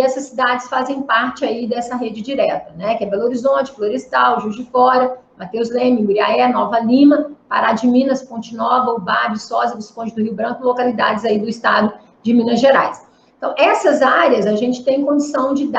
essas cidades fazem parte aí dessa rede direta, né? Que é Belo Horizonte, Florestal, Juiz de Fora, Matheus Leme, Muriaé, Nova Lima, Pará de Minas, Ponte Nova, Ubá, Viçosa, Visconde do Rio Branco, localidades aí do estado de Minas Gerais. Então, essas áreas a gente tem condição de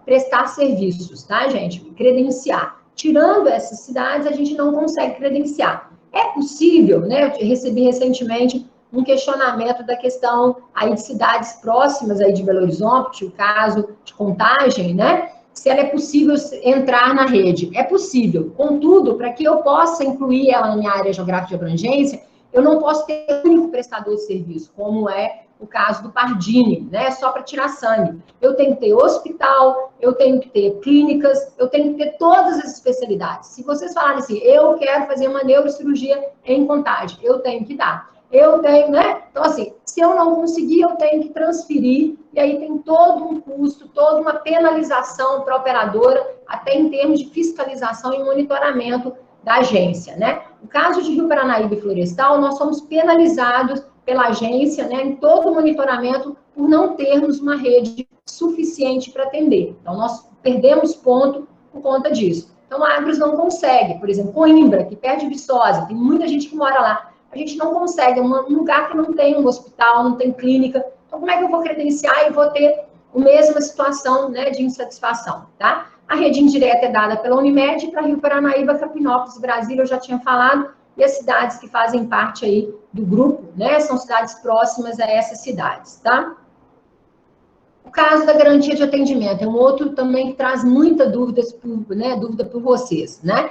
prestar serviços, tá, gente? Credenciar. Tirando essas cidades, a gente não consegue credenciar. É possível, né? Eu recebi recentemente um questionamento da questão aí de cidades próximas aí de Belo Horizonte, o caso de Contagem, né? Se ela é possível entrar na rede. É possível. Contudo, para que eu possa incluir ela na minha área geográfica de abrangência, eu não posso ter um único prestador de serviço, como é o caso do Pardini, né? Só para tirar sangue. Eu tenho que ter hospital, eu tenho que ter clínicas, eu tenho que ter todas as especialidades. Se vocês falarem assim, eu quero fazer uma neurocirurgia em Contagem, eu tenho que dar. eu tenho, né? Então, assim, se eu não conseguir, eu tenho que transferir, e aí tem todo um custo, toda uma penalização para a operadora, até em termos de fiscalização e monitoramento da agência, né? No caso de Rio Paranaíba e Florestal, nós somos penalizados pela agência, né, em todo o monitoramento, por não termos uma rede suficiente para atender. Então, nós perdemos ponto por conta disso. Então, a Agros não consegue, por exemplo, Coimbra, que perto de Viçosa, tem muita gente que mora lá, a gente não consegue, é um lugar que não tem um hospital, não tem clínica, então como é que eu vou credenciar e vou ter a mesma situação, né, de insatisfação, tá? A rede indireta é dada pela Unimed, para Rio Paranaíba, Capinópolis, Brasília, eu já tinha falado, e as cidades que fazem parte aí do grupo, né, são cidades próximas a essas cidades, tá? O caso da garantia de atendimento é um outro também que traz muita dúvida por vocês, né?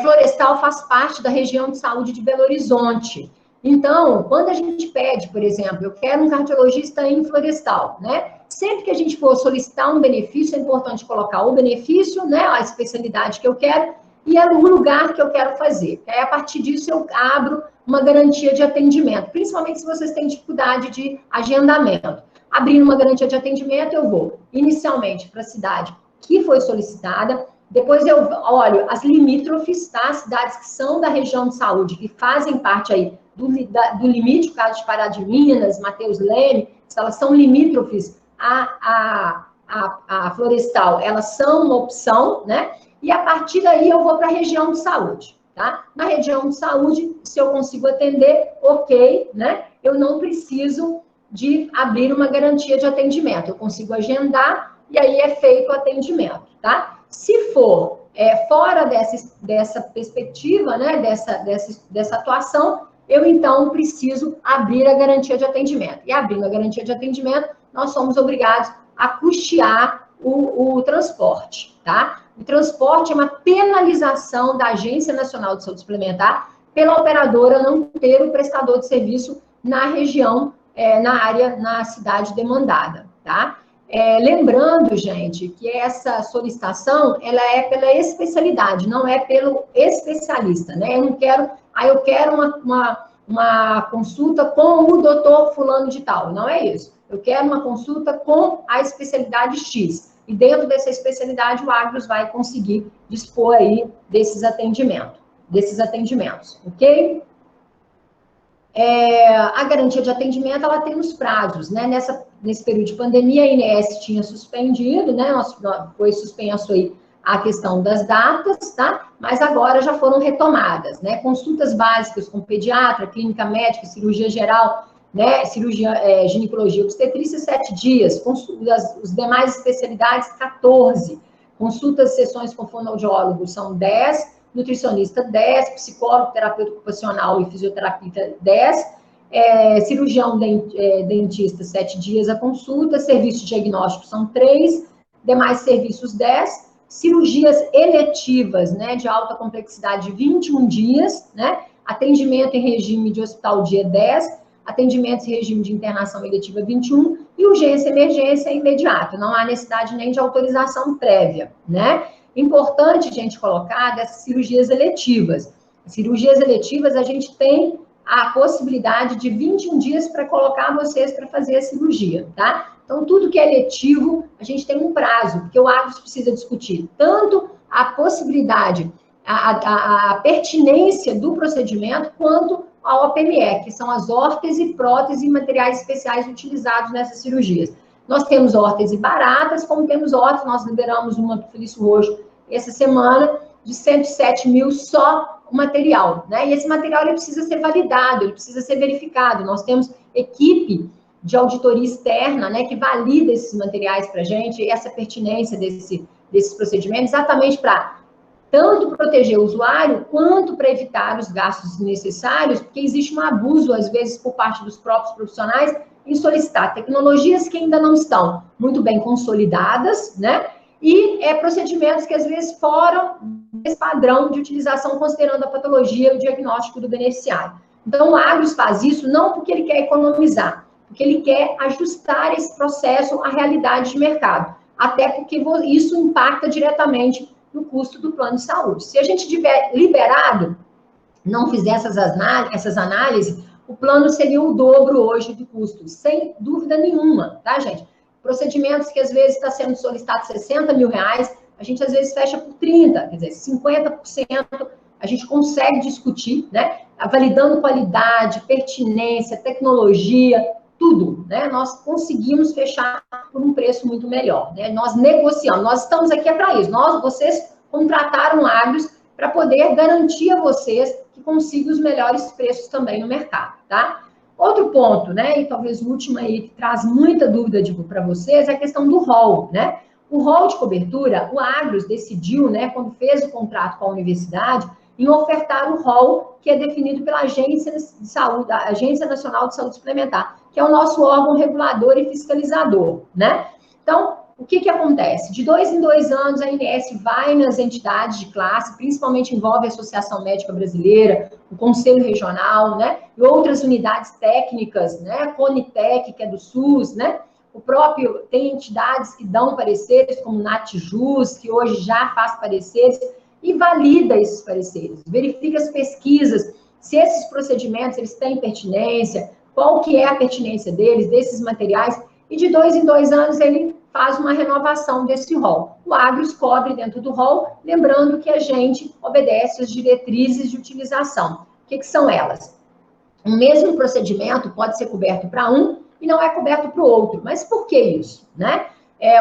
Florestal faz parte da região de saúde de Belo Horizonte. Então, quando a gente pede, por exemplo, eu quero um cardiologista em Florestal, né? Sempre que a gente for solicitar um benefício, é importante colocar o benefício, né, a especialidade que eu quero e o lugar que eu quero fazer. Aí, a partir disso, eu abro uma garantia de atendimento, principalmente se vocês têm dificuldade de agendamento. Abrindo uma garantia de atendimento, eu vou inicialmente para a cidade que foi solicitada, depois eu olho as limítrofes, tá? Cidades que são da região de saúde, que fazem parte aí do limite, o caso de Pará de Minas, Mateus Leme, se elas são limítrofes a Florestal, elas são uma opção, né? E a partir daí eu vou para a região de saúde, tá? Na região de saúde, se eu consigo atender, ok, né? Eu não preciso de abrir uma garantia de atendimento. Eu consigo agendar e aí é feito o atendimento, tá? Se for fora dessa perspectiva, né, dessa atuação, eu então preciso abrir a garantia de atendimento. E abrindo a garantia de atendimento, nós somos obrigados a custear o transporte, tá? O transporte é uma penalização da Agência Nacional de Saúde Suplementar pela operadora não ter o prestador de serviço na região, na cidade demandada, tá? Lembrando, gente, que essa solicitação, ela é pela especialidade, não é pelo especialista, né? Eu quero uma consulta com o doutor fulano de tal, não é isso. Eu quero uma consulta com a especialidade X, e dentro dessa especialidade o Agros vai conseguir dispor aí desses atendimentos, ok? A garantia de atendimento, ela tem os prazos, né? Nesse período de pandemia, a INS tinha suspendido, né? Foi suspenso aí a questão das datas, tá? Mas agora já foram retomadas, né? Consultas básicas com pediatra, clínica médica, cirurgia geral, né? Cirurgia, ginecologia, obstetrícia, 7 dias. As demais especialidades, 14. Consultas, sessões com fonoaudiólogo são 10. Nutricionista, 10, psicólogo, terapeuta ocupacional e fisioterapeuta, 10, cirurgião dentista, 7 dias a consulta, serviço de diagnóstico são 3, demais serviços, 10, cirurgias eletivas, né, de alta complexidade, 21 dias, né, atendimento em regime de hospital dia, 10, atendimentos em regime de internação eletiva, 21, e urgência e emergência imediata, não há necessidade nem de autorização prévia, né. Importante, gente, colocar dessas cirurgias eletivas. Cirurgias eletivas, a gente tem a possibilidade de 21 dias para colocar vocês para fazer a cirurgia, tá? Então, tudo que é eletivo, a gente tem um prazo, porque o Agros precisa discutir tanto a possibilidade, a pertinência do procedimento, quanto a OPME, que são as órtese, prótese e materiais especiais utilizados nessas cirurgias. Nós temos órtese baratas, como temos órtese, nós liberamos uma do Felício Roxo essa semana, de 107 mil só o material, né? E esse material, ele precisa ser validado, ele precisa ser verificado. Nós temos equipe de auditoria externa, né, que valida esses materiais para a gente, essa pertinência desses procedimentos, exatamente para tanto proteger o usuário, quanto para evitar os gastos desnecessários, porque existe um abuso, às vezes, por parte dos próprios profissionais, em solicitar tecnologias que ainda não estão muito bem consolidadas, né? E procedimentos que, às vezes, foram desse padrão de utilização, considerando a patologia e o diagnóstico do beneficiário. Então, o Agros faz isso não porque ele quer economizar, porque ele quer ajustar esse processo à realidade de mercado, até porque isso impacta diretamente no custo do plano de saúde. Se a gente tiver liberado, não fizer essas análises, o o plano seria o dobro hoje do custo, sem dúvida nenhuma, tá, gente? Procedimentos que às vezes está sendo solicitado 60 mil reais, a gente às vezes fecha por 30, quer dizer, 50% a gente consegue discutir, né? Validando qualidade, pertinência, tecnologia, tudo, né? Nós conseguimos fechar por um preço muito melhor, né? Nós negociamos, nós estamos aqui para isso. Vocês contrataram Agros para poder garantir a vocês que consigam os melhores preços também no mercado, tá? Outro ponto, né? E talvez o último aí que traz muita dúvida para vocês é a questão do rol, né? O rol de cobertura, o Agros decidiu, né? Quando fez o contrato com a universidade, em ofertar o rol que é definido pela Agência de Saúde, a Agência Nacional de Saúde Suplementar, que é o nosso órgão regulador e fiscalizador, né? Então, o que acontece? De 2 em 2 anos, a ANS vai nas entidades de classe, principalmente envolve a Associação Médica Brasileira, o Conselho Regional, né? E outras unidades técnicas, né? A Conitec, que é do SUS, né? O próprio, tem entidades que dão pareceres, como o NatJus, que hoje já faz pareceres, e valida esses pareceres, verifica as pesquisas, se esses procedimentos eles têm pertinência, qual que é a pertinência deles, desses materiais, e de 2 em 2 anos ele faz uma renovação desse rol. O Agros cobre dentro do rol, lembrando que a gente obedece às diretrizes de utilização. O que são elas? O mesmo procedimento pode ser coberto para um e não é coberto para o outro. Mas por que isso, né?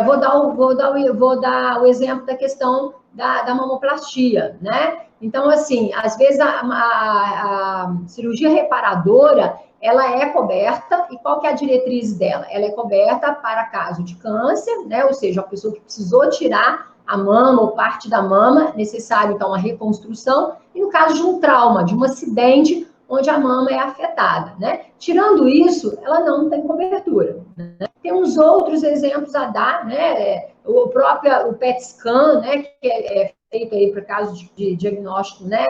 Vou dar o exemplo da questão da mamoplastia, né? Então, assim, às vezes a cirurgia reparadora, ela é coberta, e qual que é a diretriz dela? Ela é coberta para caso de câncer, né? Ou seja, a pessoa que precisou tirar a mama ou parte da mama, necessário, então, a reconstrução, e no caso de um trauma, de um acidente, onde a mama é afetada, né? Tirando isso, ela não tem cobertura, né? Tem uns outros exemplos a dar, né? O PET scan, né? Que é feito aí para casos de diagnóstico, né?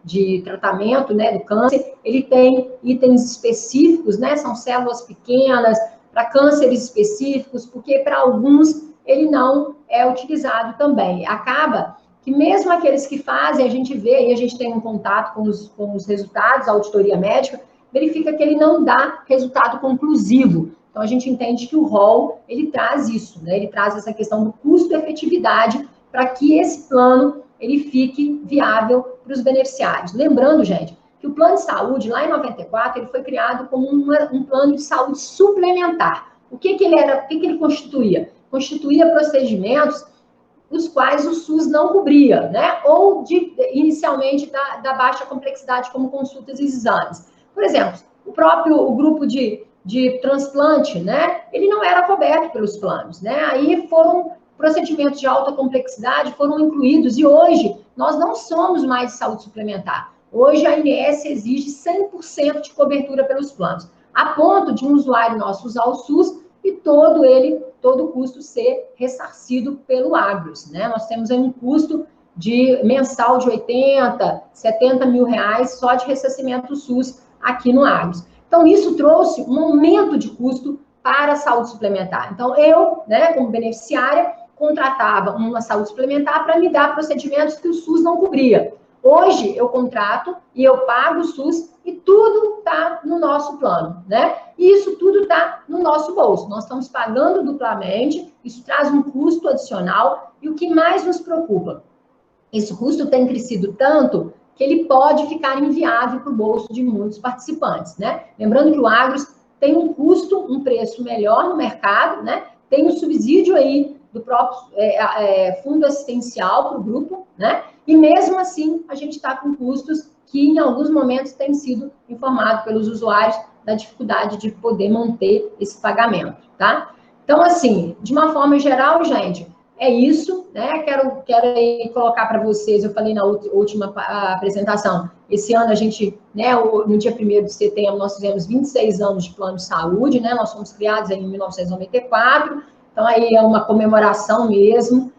De tratamento, né? Do câncer, ele tem itens específicos, né? São células pequenas para cânceres específicos, porque para alguns ele não é utilizado também. Acaba que mesmo aqueles que fazem, a gente vê, e a gente tem um contato com os resultados, a auditoria médica, verifica que ele não dá resultado conclusivo. Então, a gente entende que o rol, ele traz isso, né? Ele traz essa questão do custo-efetividade para que esse plano, ele fique viável para os beneficiários. Lembrando, gente, que o plano de saúde, lá em 94, ele foi criado como um plano de saúde suplementar. O que ele constituía? Constituía procedimentos os quais o SUS não cobria, né? Ou inicialmente da baixa complexidade, como consultas e exames. Por exemplo, o grupo de transplante, né? Ele não era coberto pelos planos, né? Aí foram procedimentos de alta complexidade, foram incluídos, e hoje nós não somos mais de saúde suplementar. Hoje a ANS exige 100% de cobertura pelos planos, a ponto de um usuário nosso usar o SUS e todo o custo ser ressarcido pelo Agros, né? Nós temos aí um custo mensal de 80, 70 mil reais só de ressarcimento do SUS aqui no Agros. Então, isso trouxe um aumento de custo para a saúde suplementar. Então, eu, né, como beneficiária, contratava uma saúde suplementar para me dar procedimentos que o SUS não cobria. Hoje, eu contrato e eu pago o SUS e tudo está no nosso plano, né? E isso tudo está no nosso bolso. Nós estamos pagando duplamente, isso traz um custo adicional. E o que mais nos preocupa? Esse custo tem crescido tanto que ele pode ficar inviável para o bolso de muitos participantes, né? Lembrando que o Agros tem um custo, um preço melhor no mercado, né? Tem um subsídio aí do próprio fundo assistencial para o grupo, né? E mesmo assim, a gente está com custos que em alguns momentos têm sido informados pelos usuários da dificuldade de poder manter esse pagamento, tá? Então, assim, de uma forma geral, gente, é isso, né? Quero aí colocar para vocês, eu falei na última apresentação, esse ano a gente, né, no dia 1º de setembro, nós fizemos 26 anos de plano de saúde, né? Nós fomos criados em 1994, então aí é uma comemoração mesmo,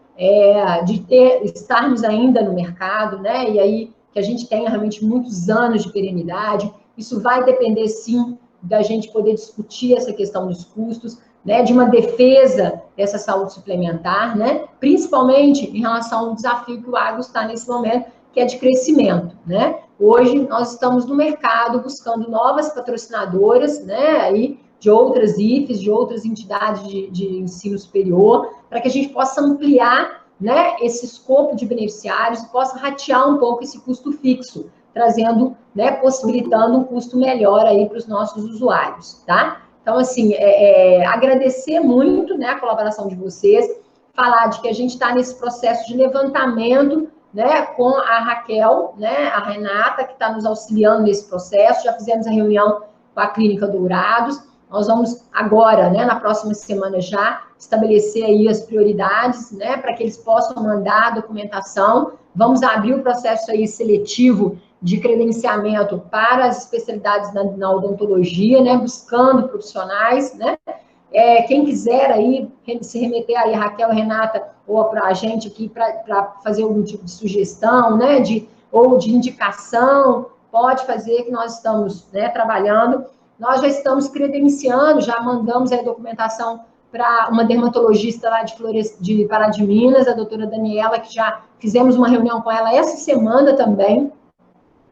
de estarmos ainda no mercado, né? E aí que a gente tenha realmente muitos anos de perenidade. Isso vai depender, sim, da gente poder discutir essa questão dos custos, né? De uma defesa dessa saúde suplementar, né? Principalmente em relação ao desafio que o Agros está nesse momento, que é de crescimento, né? hoje nós estamos no mercado buscando novas patrocinadoras, né, aí de outras IFES, de outras entidades de ensino superior, para que a gente possa ampliar, né, esse escopo de beneficiários e possa ratear um pouco esse custo fixo, trazendo, né, possibilitando um custo melhor aí para os nossos usuários, tá? Então, assim, agradecer muito, né, a colaboração de vocês, falar de que a gente está nesse processo de levantamento, né, com a Raquel, né, a Renata, que está nos auxiliando nesse processo, já fizemos a reunião com a Clínica Dourados, nós vamos agora, né, na próxima semana já, estabelecer aí as prioridades, né, para que eles possam mandar a documentação, vamos abrir o processo aí seletivo de credenciamento para as especialidades na odontologia, né, buscando profissionais, né, quem quiser aí se remeter aí, Raquel, Renata, ou para a gente aqui, para fazer algum tipo de sugestão, né, ou de indicação, pode fazer, que nós estamos, né, trabalhando. Nós já estamos credenciando, já mandamos a documentação para uma dermatologista lá de Pará de Minas, a doutora Daniela, que já fizemos uma reunião com ela essa semana também,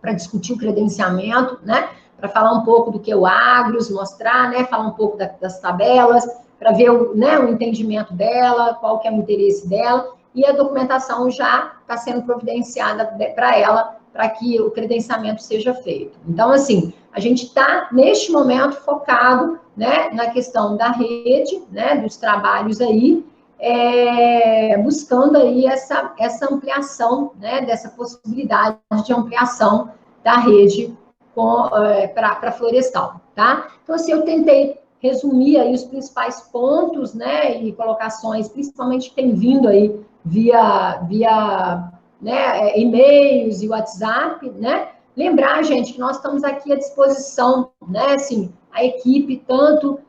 para discutir o credenciamento, né, para falar um pouco do que é o Agros, mostrar, né, falar um pouco das tabelas, para ver né, o entendimento dela, qual que é o interesse dela, e a documentação já está sendo providenciada para ela, para que o credenciamento seja feito. Então, assim, a gente está, neste momento, focado, né, na questão da rede, né, dos trabalhos aí, buscando aí essa ampliação, né, dessa possibilidade de ampliação da rede para florestal, tá? Então, assim, eu tentei resumir aí os principais pontos, né, e colocações, principalmente que tem vindo aí via né, e-mails e WhatsApp, né? Lembrar, gente, que nós estamos aqui à disposição, né, assim, a equipe, tanto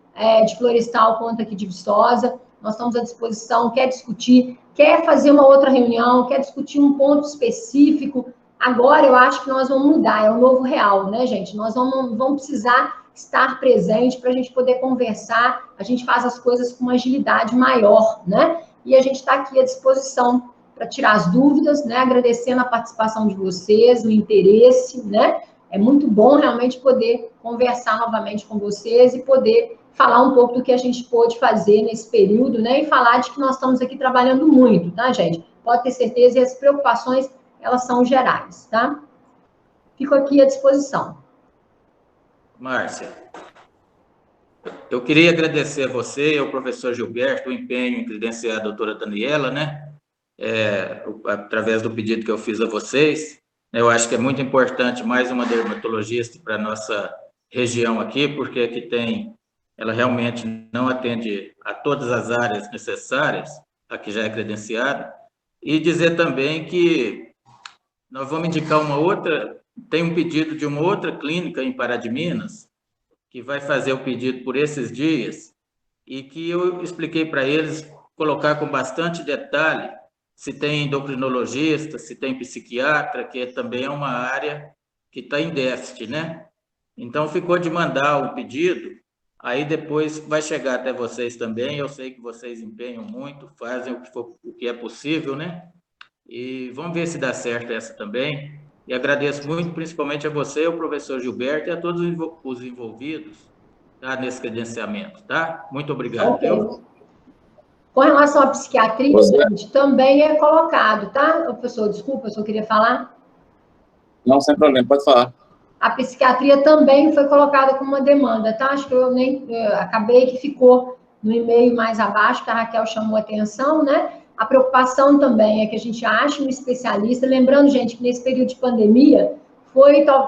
de Florestal quanto aqui de Viçosa, nós estamos à disposição, quer discutir, quer fazer uma outra reunião, quer discutir um ponto específico. Agora, eu acho que nós vamos mudar, é o novo real, né, gente? Nós vamos precisar estar presente para a gente poder conversar, a gente faz as coisas com uma agilidade maior, né? E a gente está aqui à disposição para tirar as dúvidas, né? Agradecendo a participação de vocês, o interesse, né? É muito bom realmente poder conversar novamente com vocês e poder falar um pouco do que a gente pôde fazer nesse período, né? E falar de que nós estamos aqui trabalhando muito, tá, gente? Pode ter certeza, e as preocupações, elas são gerais, tá? Fico aqui à disposição. Márcia, eu queria agradecer a você e ao professor Gilberto o empenho em credenciar a doutora Daniela, né? Através do pedido que eu fiz a vocês. Eu acho que é muito importante mais uma dermatologista para a nossa região aqui, porque aqui ela realmente não atende a todas as áreas necessárias, a que já é credenciada. E dizer também que nós vamos indicar tem um pedido de uma outra clínica em Pará de Minas, que vai fazer o pedido por esses dias, e que eu expliquei para eles colocar com bastante detalhe se tem endocrinologista, se tem psiquiatra, que também é uma área que está em déficit, né? Então, ficou de mandar o pedido, aí depois vai chegar até vocês também, eu sei que vocês empenham muito, fazem o que é possível, né? E vamos ver se dá certo essa também. E agradeço muito, principalmente a você, ao professor Gilberto e a todos os envolvidos, tá, nesse credenciamento, tá? Muito obrigado. Okay. Com relação à psiquiatria, gente, também é colocado, tá, professor? Desculpa, eu só queria falar. Não, sem problema, pode falar. A psiquiatria também foi colocada como uma demanda, tá? Acho que eu acabei que ficou no e-mail mais abaixo, que a Raquel chamou a atenção, né? A preocupação também é que a gente ache um especialista, lembrando, gente, que nesse período de pandemia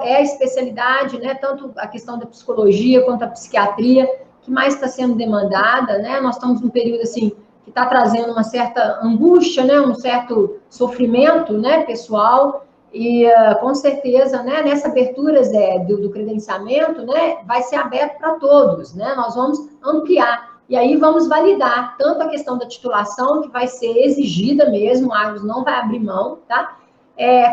é a especialidade, né, tanto a questão da psicologia quanto a psiquiatria, que mais está sendo demandada, né? Nós estamos num período, assim, que está trazendo uma certa angústia, né, um certo sofrimento, né, pessoal, e com certeza, né, nessa abertura, Zé, do credenciamento, né, vai ser aberto para todos, né? Nós vamos ampliar. E aí vamos validar tanto a questão da titulação, que vai ser exigida mesmo, o Agros não vai abrir mão, tá?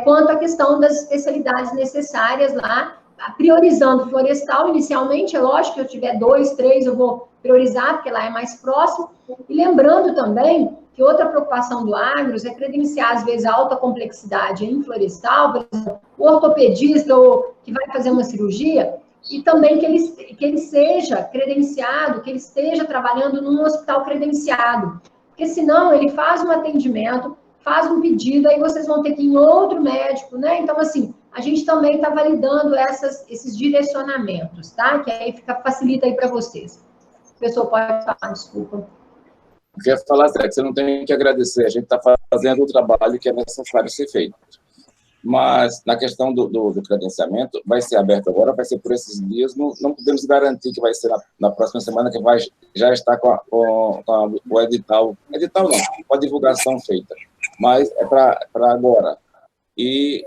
Quanto a questão das especialidades necessárias lá, priorizando florestal inicialmente, é lógico que eu tiver 2, 3, eu vou priorizar, porque lá é mais próximo. E lembrando também que outra preocupação do Agros é credenciar, às vezes, a alta complexidade em florestal, por exemplo, o ortopedista ou que vai fazer uma cirurgia, e também que ele seja credenciado, que ele esteja trabalhando num hospital credenciado. Porque senão ele faz um atendimento, faz um pedido, aí vocês vão ter que ir em outro médico, né? Então, assim, a gente também está validando esses direcionamentos, tá? Que aí facilita aí para vocês. O professor pode falar, desculpa. Eu quero falar, Zé, que você não tem que agradecer, a gente está fazendo o trabalho que é necessário ser feito. Mas, na questão do credenciamento, vai ser aberto agora, vai ser por esses dias, não podemos garantir que vai ser na próxima semana, que vai já estar com o edital não, com a divulgação feita, mas é para agora. E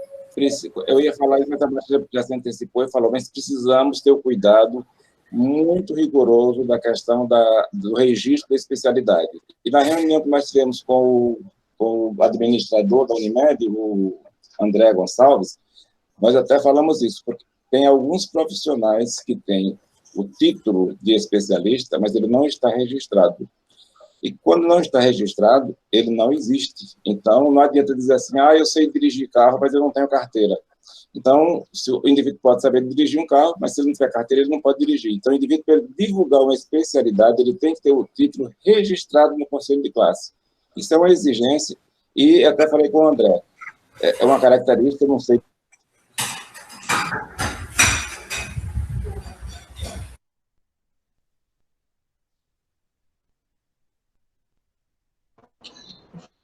eu ia falar isso, mas a Marcia já se antecipou e falou, mas precisamos ter o cuidado muito rigoroso da questão do registro da especialidade. E na reunião que nós tivemos com o administrador da Unimed, o André Gonçalves, nós até falamos isso, porque tem alguns profissionais que têm o título de especialista, mas ele não está registrado. E quando não está registrado, ele não existe. Então, não adianta dizer assim, eu sei dirigir carro, mas eu não tenho carteira. Então, o indivíduo pode saber dirigir um carro, mas se ele não tiver carteira, ele não pode dirigir. Então, o indivíduo, para divulgar uma especialidade, ele tem que ter o título registrado no Conselho de Classe. Isso é uma exigência, e até falei com o André, é uma característica, eu não sei.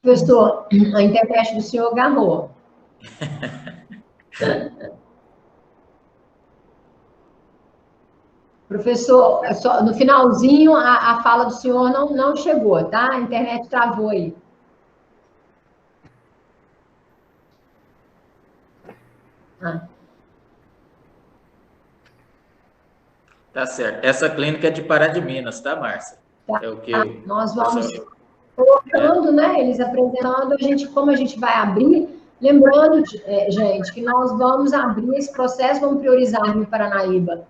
Professor, a internet do senhor agarrou. Professor, no finalzinho, a fala do senhor não chegou, tá? A internet travou aí. Tá certo. Essa clínica é de Pará de Minas, tá, Márcia? Tá. É o que nós vamos colocando, né? Eles apresentando, como a gente vai abrir, lembrando, gente, que nós vamos abrir esse processo, vamos priorizar Rio Paranaíba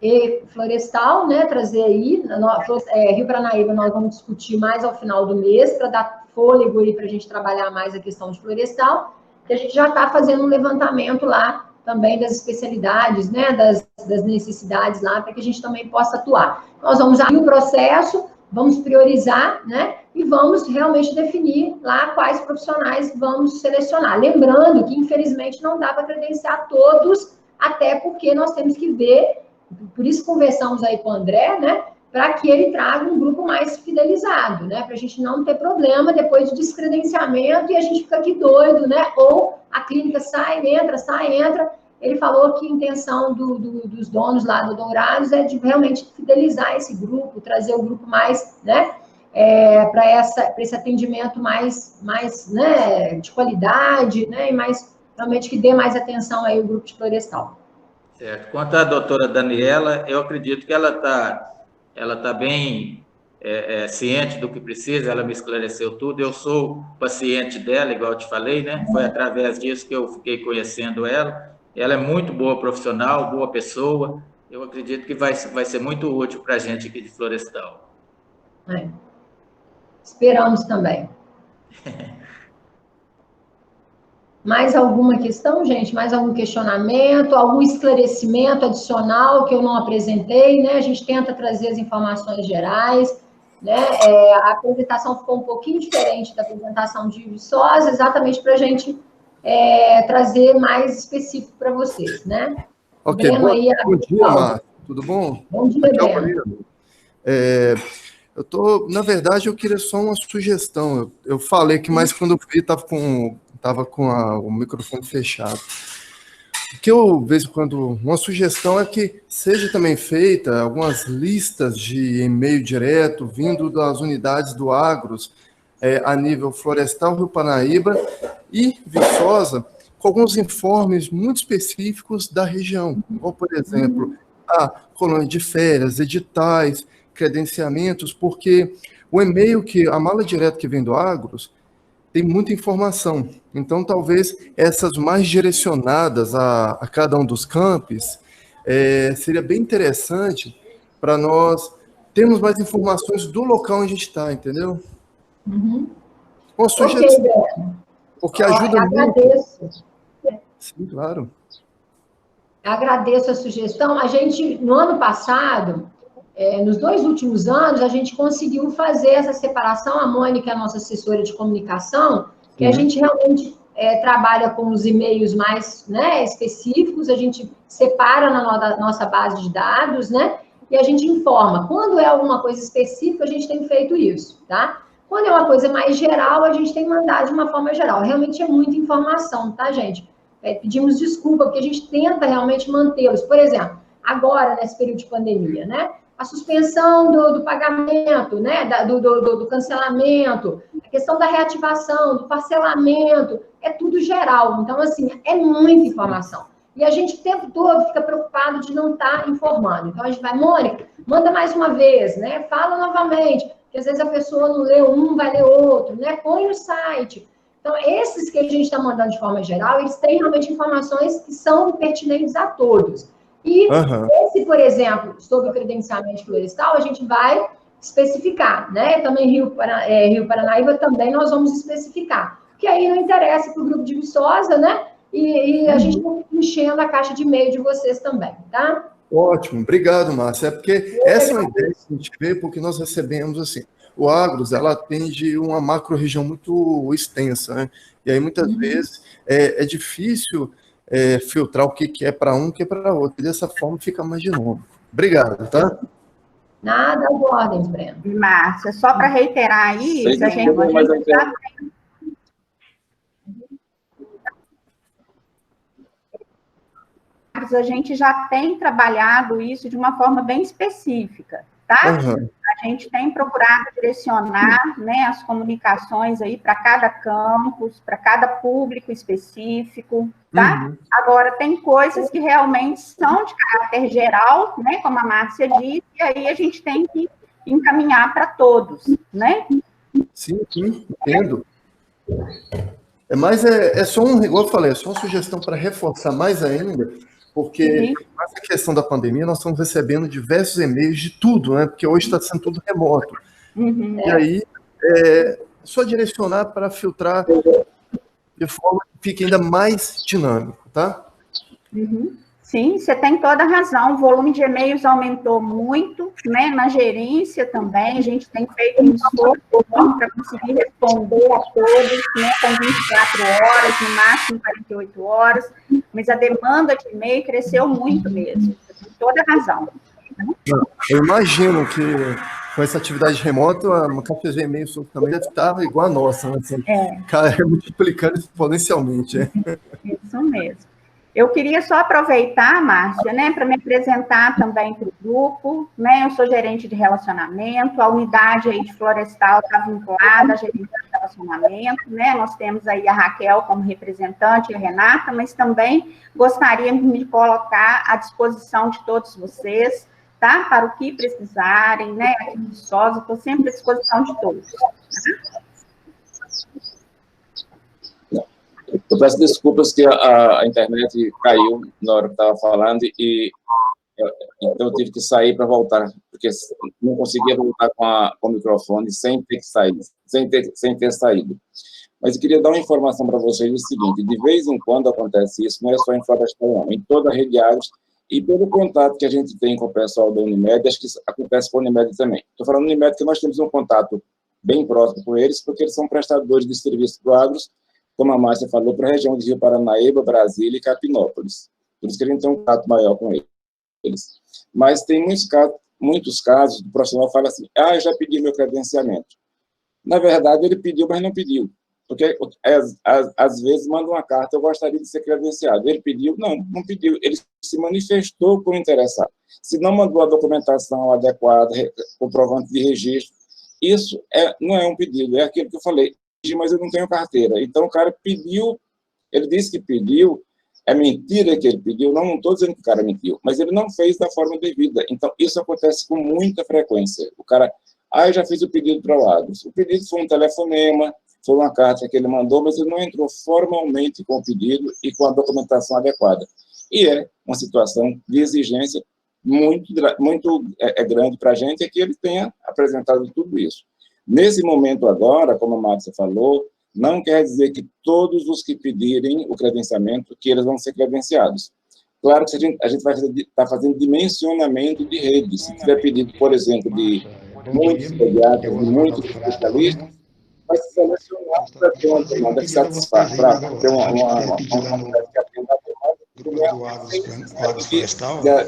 e Florestal, né? Trazer aí, Rio Paranaíba nós vamos discutir mais ao final do mês, para dar fôlego aí para a gente trabalhar mais a questão de Florestal, que a gente já está fazendo um levantamento lá também das especialidades, né, das necessidades lá, para que a gente também possa atuar. Nós vamos abrir o processo, vamos priorizar, né, e vamos realmente definir lá quais profissionais vamos selecionar. Lembrando que, infelizmente, não dá para credenciar todos, até porque nós temos que ver, por isso conversamos aí com o André, né, para que ele traga um grupo mais fidelizado, né, para a gente não ter problema depois do descredenciamento e a gente fica aqui doido, né, ou a clínica sai, entra. Ele falou que a intenção dos donos lá do Dourados é de realmente fidelizar esse grupo, trazer o grupo mais, né, para esse atendimento mais né, de qualidade, né, e mais, realmente, que dê mais atenção aí ao grupo de Florestal. Certo. Quanto à doutora Daniela, eu acredito que ela tá bem ciente do que precisa, ela me esclareceu tudo, eu sou paciente dela, igual eu te falei, né? Foi através disso que eu fiquei conhecendo ela. Ela é muito boa profissional, boa pessoa, eu acredito que vai ser muito útil para a gente aqui de Florestal. Esperamos também. Mais alguma questão, gente? Mais algum questionamento? Algum esclarecimento adicional que eu não apresentei, né? A gente tenta trazer as informações gerais, né? A apresentação ficou um pouquinho diferente da apresentação de Viçosa, exatamente para a gente trazer mais específico para vocês, né? Ok, bom dia, Márcia. Tudo bom? Bom dia, Breno. Na verdade, eu queria só uma sugestão. Eu falei que, mas quando eu vi, estava com o microfone fechado. O que eu vejo uma sugestão é que seja também feita algumas listas de e-mail direto vindo das unidades do Agros a nível Florestal, Rio Paranaíba e Viçosa, com alguns informes muito específicos da região, como, por exemplo, a colônia de férias, editais, credenciamentos, porque o e-mail a mala direta que vem do Agros tem muita informação. Então, talvez essas mais direcionadas a cada um dos campos, seria bem interessante para nós termos mais informações do local onde a gente está, entendeu? Uma sugestão, porque ajuda muito. Agradeço. Sim, claro. Agradeço a sugestão. A gente, no ano passado, nos 2 últimos anos, a gente conseguiu fazer essa separação. A Mônica é a nossa assessora de comunicação, que a gente realmente trabalha com os e-mails mais, né, específicos, a gente separa na nossa base de dados, né, e a gente informa. Quando é alguma coisa específica, a gente tem feito isso, tá? Quando é uma coisa mais geral, a gente tem mandado de uma forma geral. Realmente é muita informação, tá, gente? Pedimos desculpa, porque a gente tenta realmente mantê-los. Por exemplo, agora, nesse período de pandemia, né? A suspensão do pagamento, né? Do cancelamento, a questão da reativação, do parcelamento, é tudo geral. Então, assim, é muita informação. E a gente o tempo todo fica preocupado de não estar informando. Então, a gente vai, Mônica, manda mais uma vez, né? Fala novamente, porque às vezes a pessoa não lê um, vai ler outro, né? Põe no site. Então, esses que a gente está mandando de forma geral, eles têm realmente informações que são pertinentes a todos. E esse, por exemplo, sobre o credenciamento florestal, a gente vai especificar, né? Também Rio Paranaíba também nós vamos especificar. Que aí não interessa para o grupo de Viçosa, né? E a gente está enchendo a caixa de e-mail de vocês também, tá? Ótimo, obrigado, Márcia. É porque essa é uma ideia que a gente vê, porque nós recebemos assim. O Agros, ela atende uma macro-região muito extensa, né? E aí, muitas vezes, é difícil filtrar o que é para um, o que é para outro. E dessa forma, fica mais dinâmico. Obrigado, tá? Nada, ordens, Breno. Márcia, só para reiterar isso, a gente já tem trabalhado isso de uma forma bem específica, tá? A gente tem procurado direcionar, né, as comunicações aí para cada campus, para cada público específico, tá? Agora, tem coisas que realmente são de caráter geral, né, como a Márcia disse, e aí a gente tem que encaminhar para todos, né? Sim, entendo. Mas é só igual eu falei, é só uma sugestão para reforçar mais ainda, porque nessa questão da pandemia, nós estamos recebendo diversos e-mails de tudo, né? Porque hoje está sendo tudo remoto. E aí, só direcionar para filtrar de forma que fique ainda mais dinâmico, tá? Sim, você tem toda a razão. O volume de e-mails aumentou muito, né? Na gerência também, a gente tem feito um esforço para conseguir responder a todos, né? Com 24 horas, no máximo 48 horas, mas a demanda de e-mail cresceu muito mesmo. Você tem toda a razão. Eu imagino que com essa atividade remota, a caixa de e-mails também deve estar igual a nossa, né? Assim, multiplicando exponencialmente. Isso mesmo. Eu queria só aproveitar, Márcia, né, para me apresentar também para o grupo, né, eu sou gerente de relacionamento, a unidade aí de florestal está vinculada à gerência de relacionamento, né, nós temos aí a Raquel como representante, a Renata, mas também gostaria de me colocar à disposição de todos vocês, tá, para o que precisarem, né, aqui em Viçosa, estou sempre à disposição de todos. Eu peço desculpas que a internet caiu na hora que estava falando e então eu tive que sair para voltar, porque não conseguia voltar com o microfone sem ter que sair, sem ter saído. Mas eu queria dar uma informação para vocês o seguinte: de vez em quando acontece isso, não é só em Florestal, não, em toda a rede Agros, e pelo contato que a gente tem com o pessoal da Unimed, acho que isso acontece com a Unimed também. Estou falando da Unimed porque nós temos um contato bem próximo com eles, porque eles são prestadores de serviço do Agros, como a Márcia falou, para a região de Rio Paranaíba, Brasília e Capinópolis. Por isso que a gente tem um contato maior com eles. Mas tem muitos casos do profissional que fala assim: eu já pedi meu credenciamento. Na verdade, ele pediu, mas não pediu. Porque, às vezes, manda uma carta: eu gostaria de ser credenciado. Ele pediu? Não pediu. Ele se manifestou por interessado. Se não mandou a documentação adequada, comprovante de registro, isso não é um pedido, é aquilo que eu falei: mas eu não tenho carteira. Então, o cara pediu, ele disse que pediu, é mentira que ele pediu, não estou dizendo que o cara mentiu, mas ele não fez da forma devida. Então, isso acontece com muita frequência. O cara, eu já fiz o pedido para o Agros. O pedido foi um telefonema, foi uma carta que ele mandou, mas ele não entrou formalmente com o pedido e com a documentação adequada. E é uma situação de exigência muito grande para a gente, é que ele tenha apresentado tudo isso. Nesse momento agora, como a Márcia falou, não quer dizer que todos os que pedirem o credenciamento, que eles vão ser credenciados. Claro que a gente vai estar fazendo dimensionamento de rede. Se tiver pedido, por exemplo, de muitos pediatras, de muitos especialistas, vai se selecionar para ter uma demanda que satisfaça, para ter uma que atenda a demanda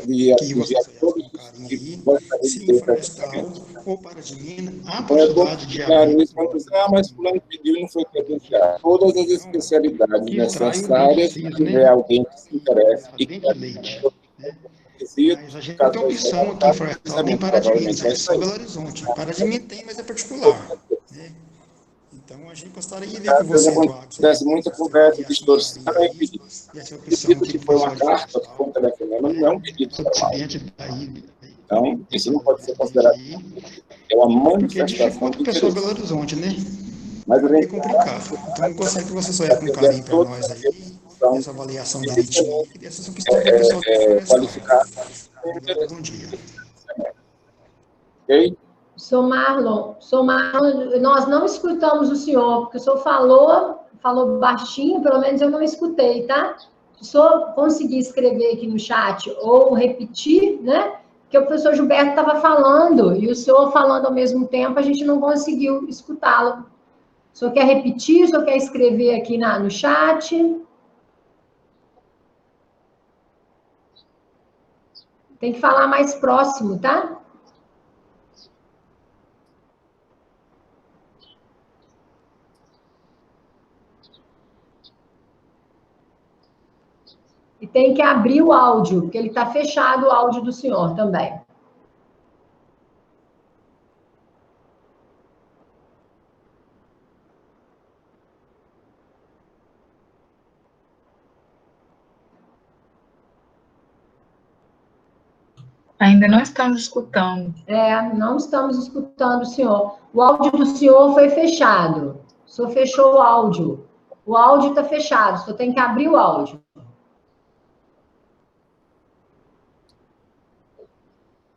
de atingir a todos os que gostariam de ter credenciamento. Ou para de mina, a Então, é bom possibilidade de ficar isso quando dizer, mas fulano pediu e não foi credenciado. Todas as especialidades necessárias, se tiver alguém que se interessa e que mas a gente tem opção aqui em Florestal, tem para de Minas, é só Belo Horizonte. Para de Minas tem, mas é particular. Né? Então, a gente gostaria de ver com você, acontece muita conversa distorcida e pedido. Pedido que foi uma carta, que foi um telefonema, não é um pedido formal. Então, isso não pode ser considerado. É uma manifestação de pessoa Belo Horizonte, né? Mas é complicado. Então, eu gostaria que você só com carinho para nós aí, essa avaliação da leitinha, e essas são questões que a pessoa qualificar. Bom dia. Ok? Sou Marlon, nós não escutamos o senhor, porque o senhor falou baixinho, pelo menos eu não escutei, tá? Se o senhor conseguir escrever aqui no chat ou repetir, né? Porque o professor Gilberto estava falando e o senhor falando ao mesmo tempo, a gente não conseguiu escutá-lo. O senhor quer repetir? O senhor quer escrever aqui no chat? Tem que falar mais próximo, tá? E tem que abrir o áudio, porque ele está fechado o áudio do senhor também. Ainda não estamos escutando. Não estamos escutando o senhor. O áudio do senhor foi fechado. O senhor fechou o áudio. O áudio está fechado, o senhor tem que abrir o áudio.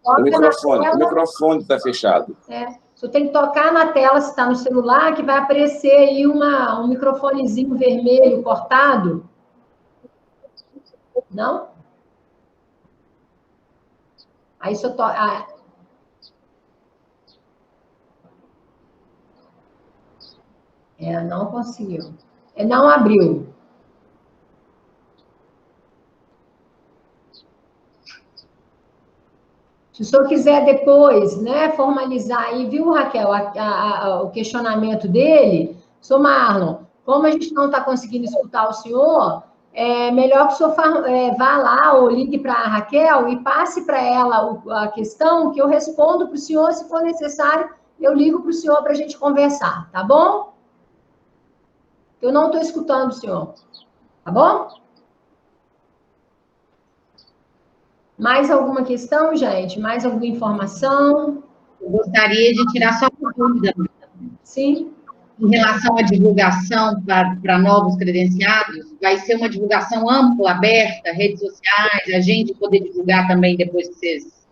O microfone está fechado. O senhor tem que tocar na tela, se está no celular, que vai aparecer aí um microfonezinho vermelho cortado. Não? Aí só toca. Não conseguiu. Não abriu. Se o senhor quiser depois, né, formalizar aí, viu, Raquel, o questionamento dele, senhor Marlon, como a gente não está conseguindo escutar o senhor, é melhor que o senhor vá lá ou ligue para a Raquel e passe para ela a questão, que eu respondo para o senhor, se for necessário, eu ligo para o senhor para a gente conversar, tá bom? Eu não estou escutando o senhor, tá bom? Mais alguma questão, gente? Mais alguma informação? Eu gostaria de tirar só uma dúvida. Sim. Em relação à divulgação para novos credenciados, vai ser uma divulgação ampla, aberta, redes sociais, a gente poder divulgar também depois que vocês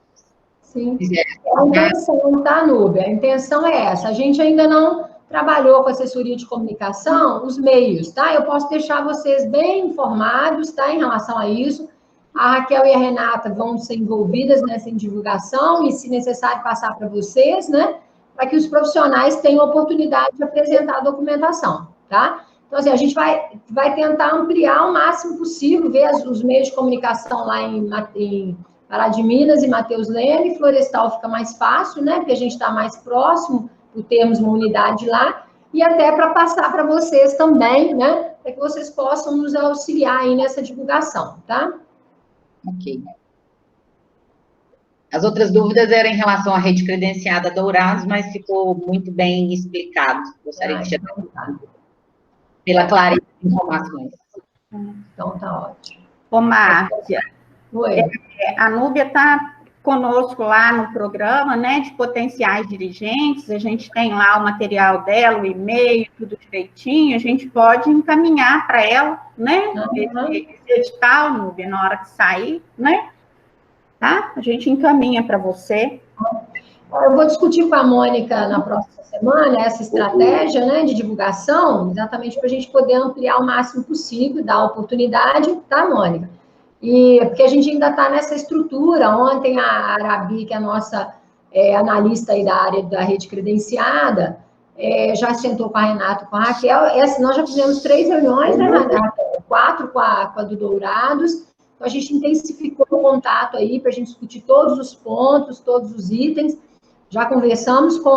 quiserem. A intenção, tá, Núbia? A intenção é essa. A gente ainda não trabalhou com assessoria de comunicação, os meios, tá? Eu posso deixar vocês bem informados, tá, em relação a isso. A Raquel e a Renata vão ser envolvidas nessa divulgação e, se necessário, passar para vocês, né? Para que os profissionais tenham oportunidade de apresentar a documentação, tá? Então, assim, a gente vai tentar ampliar o máximo possível, ver os meios de comunicação lá em Pará de Minas e Mateus Leme. Florestal fica mais fácil, né? Porque a gente está mais próximo, por termos uma unidade lá, e até para passar para vocês também, né? Para que vocês possam nos auxiliar aí nessa divulgação, tá? Ok. As outras dúvidas eram em relação à rede credenciada Dourados, mas ficou muito bem explicado. Gostaria de tirar pela clareza de informações. Então, tá ótimo. Ô, Márcia, Oi. A Núbia está conosco lá no programa, né, de potenciais dirigentes, a gente tem lá o material dela, o e-mail, tudo direitinho, a gente pode encaminhar para ela, né, esse edital, Núbia, na hora que sair, né, tá? A gente encaminha para você. Eu vou discutir com a Mônica na próxima semana essa estratégia, né, de divulgação, exatamente para a gente poder ampliar o máximo possível, dar oportunidade, tá, Mônica? E porque a gente ainda está nessa estrutura. Ontem a Arabi, que é a nossa analista aí da área da rede credenciada, já sentou com a Renata, com a Raquel. Nós já fizemos 3 reuniões, né, Renata? 4 com a do Dourados. Então, a gente intensificou o contato aí para a gente discutir todos os pontos, todos os itens. Já conversamos com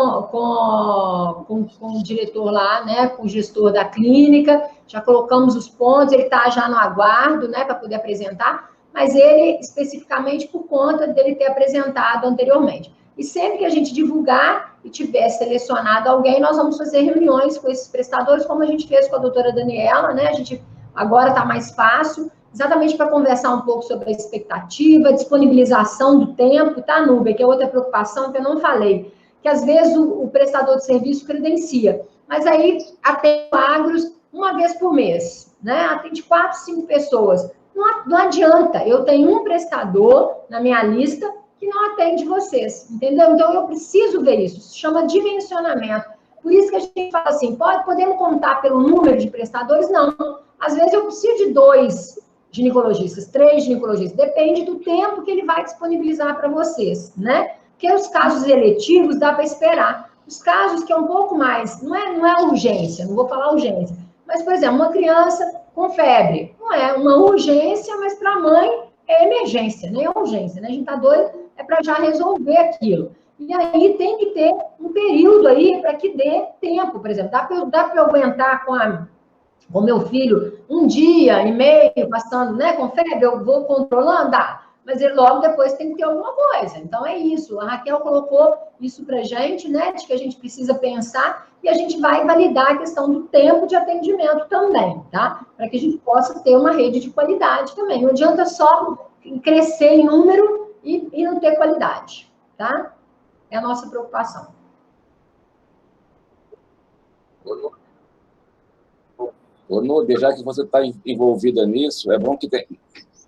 o diretor lá, né, com o gestor da clínica, já colocamos os pontos, ele está já no aguardo, né, para poder apresentar, mas ele, especificamente, por conta dele ter apresentado anteriormente. E sempre que a gente divulgar e tiver selecionado alguém, nós vamos fazer reuniões com esses prestadores, como a gente fez com a doutora Daniela, né, a gente agora está mais fácil, exatamente para conversar um pouco sobre a expectativa, a disponibilização do tempo, tá, Nubia? Que é outra preocupação que eu não falei, que às vezes o prestador de serviço credencia, mas aí atende agros uma vez por mês, né? Atende 4, 5 pessoas. Não adianta, eu tenho um prestador na minha lista que não atende vocês, entendeu? Então eu preciso ver isso, se chama dimensionamento. Por isso que a gente fala assim, podemos contar pelo número de prestadores? Não. Às vezes eu preciso de 2 ginecologistas, 3 ginecologistas, depende do tempo que ele vai disponibilizar para vocês, né? Porque os casos eletivos dá para esperar. Os casos que é um pouco mais, não é urgência, não vou falar urgência, mas, por exemplo, uma criança com febre, não é uma urgência, mas para a mãe é emergência, nem é urgência, né? A gente está doido, é para já resolver aquilo. E aí tem que ter um período aí para que dê tempo, por exemplo, dá para eu aguentar com meu filho 1 dia e meio passando, né, com febre, eu vou controlando, dá. Mas ele logo depois tem que ter alguma coisa. Então, é isso. A Raquel colocou isso pra gente, né, de que a gente precisa pensar e a gente vai validar a questão do tempo de atendimento também, tá? Para que a gente possa ter uma rede de qualidade também. Não adianta só crescer em número e não ter qualidade, tá? É a nossa preocupação. Ô, Núbia, já que você está envolvida nisso, é bom que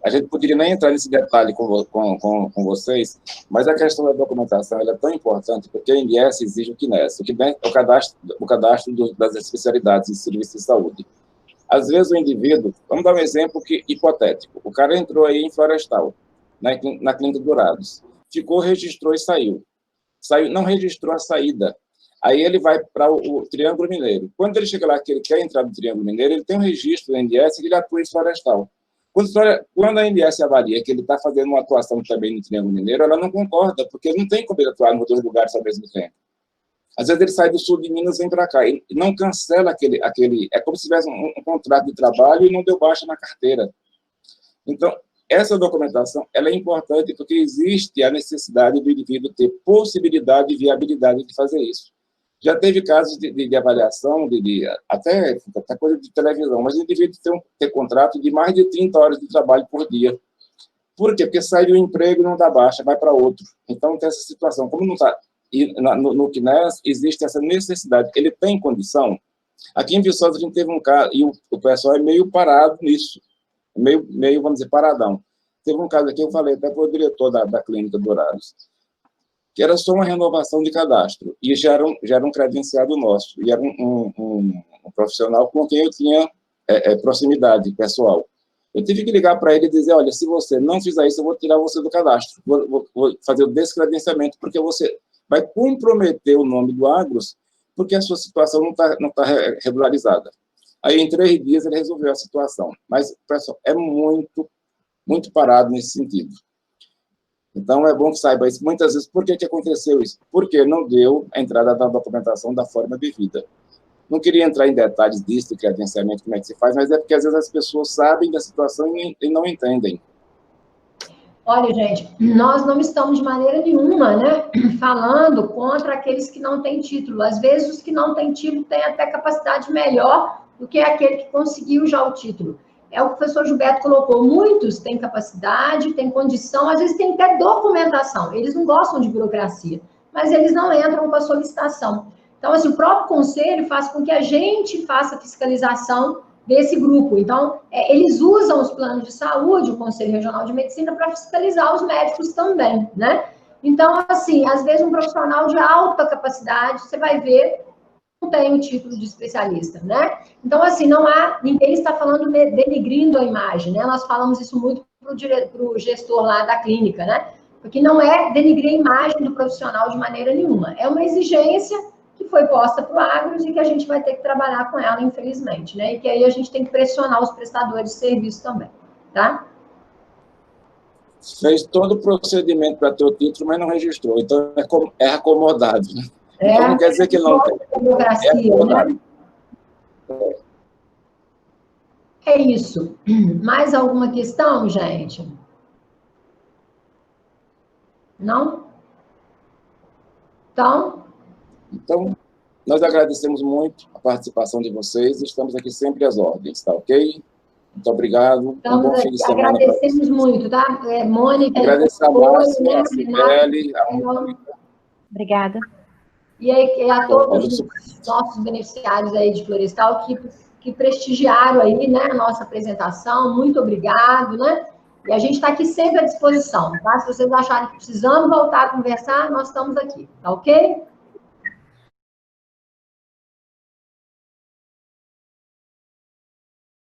a gente poderia nem entrar nesse detalhe com vocês, mas a questão da documentação ela é tão importante, porque a INS exige o CNES, é o cadastro das especialidades de serviços de saúde. Às vezes o indivíduo, vamos dar um exemplo hipotético, o cara entrou aí em Florestal, na Clínica Dourados, registrou e saiu, não registrou a saída. Aí ele vai para o Triângulo Mineiro. Quando ele chega lá que ele quer entrar no Triângulo Mineiro, ele tem um registro da INS que ele atua em Florestal. Quando a INS avalia que ele está fazendo uma atuação também no Triângulo Mineiro, ela não concorda, porque ele não tem como ele atuar nos 2 lugares ao mesmo tempo. Às vezes ele sai do sul de Minas e vem para cá. E não cancela aquele... É como se tivesse um contrato de trabalho e não deu baixa na carteira. Então, essa documentação ela é importante porque existe a necessidade do indivíduo ter possibilidade e viabilidade de fazer isso. Já teve casos de avaliação, até coisa de televisão, mas o indivíduo ter contrato de mais de 30 horas de trabalho por dia. Por quê? Porque sai do emprego e não dá baixa, vai para outro. Então, tem essa situação. Como não está... No CNES, existe essa necessidade. Ele tem condição. Aqui em Viçosa, a gente teve um caso, e o pessoal é meio parado nisso. Meio, vamos dizer, paradão. Teve um caso aqui, eu falei até para o diretor da Clínica Dourados, que era só uma renovação de cadastro, e já era um credenciado nosso, e era um profissional com quem eu tinha proximidade pessoal. Eu tive que ligar para ele e dizer, olha, se você não fizer isso, eu vou tirar você do cadastro, vou fazer o descredenciamento, porque você vai comprometer o nome do Agros, porque a sua situação não tá regularizada. Aí, em 3 dias, ele resolveu a situação, mas, pessoal, é muito, muito parado nesse sentido. Então, é bom que saiba isso. Muitas vezes, por que aconteceu isso? Porque não deu a entrada da documentação da forma devida. Não queria entrar em detalhes disso, credenciamento, como é que se faz, mas é porque, às vezes, as pessoas sabem da situação e não entendem. Olha, gente, nós não estamos, de maneira nenhuma, né, falando contra aqueles que não têm título. Às vezes, os que não têm título têm até capacidade melhor do que aquele que conseguiu já o título. É o que o professor Gilberto colocou, muitos têm capacidade, têm condição, às vezes tem até documentação, eles não gostam de burocracia, mas eles não entram com a solicitação. Então, assim, o próprio conselho faz com que a gente faça fiscalização desse grupo. Então, eles usam os planos de saúde, o Conselho Regional de Medicina, para fiscalizar os médicos também, né? Então, assim, às vezes um profissional de alta capacidade, você vai ver, não tem o título de especialista, né? Então, assim, não há, ninguém está falando denigrindo a imagem, né? Nós falamos isso muito para o gestor lá da clínica, né? Porque não é denigrir a imagem do profissional de maneira nenhuma. É uma exigência que foi posta para o Agros e que a gente vai ter que trabalhar com ela, infelizmente, né? E que aí a gente tem que pressionar os prestadores de serviço também, tá? Fez todo o procedimento para ter o título, mas não registrou. Então, é acomodado. Né? Então, não quer dizer que não tem. É acomodado. Né? É isso. Mais alguma questão, gente? Não? Então, nós agradecemos muito a participação de vocês e estamos aqui sempre às ordens, tá ok? Muito obrigado. Então, bom fim de semana. Agradecemos muito, tá? Mônica. Agradecer a Márcia, a Cibele, a Mônica. Obrigada. E a todos os nossos beneficiários aí de Florestal que prestigiaram aí, né, a nossa apresentação. Muito obrigado, né? E a gente está aqui sempre à disposição, tá? Se vocês acharem que precisamos voltar a conversar, nós estamos aqui, tá ok?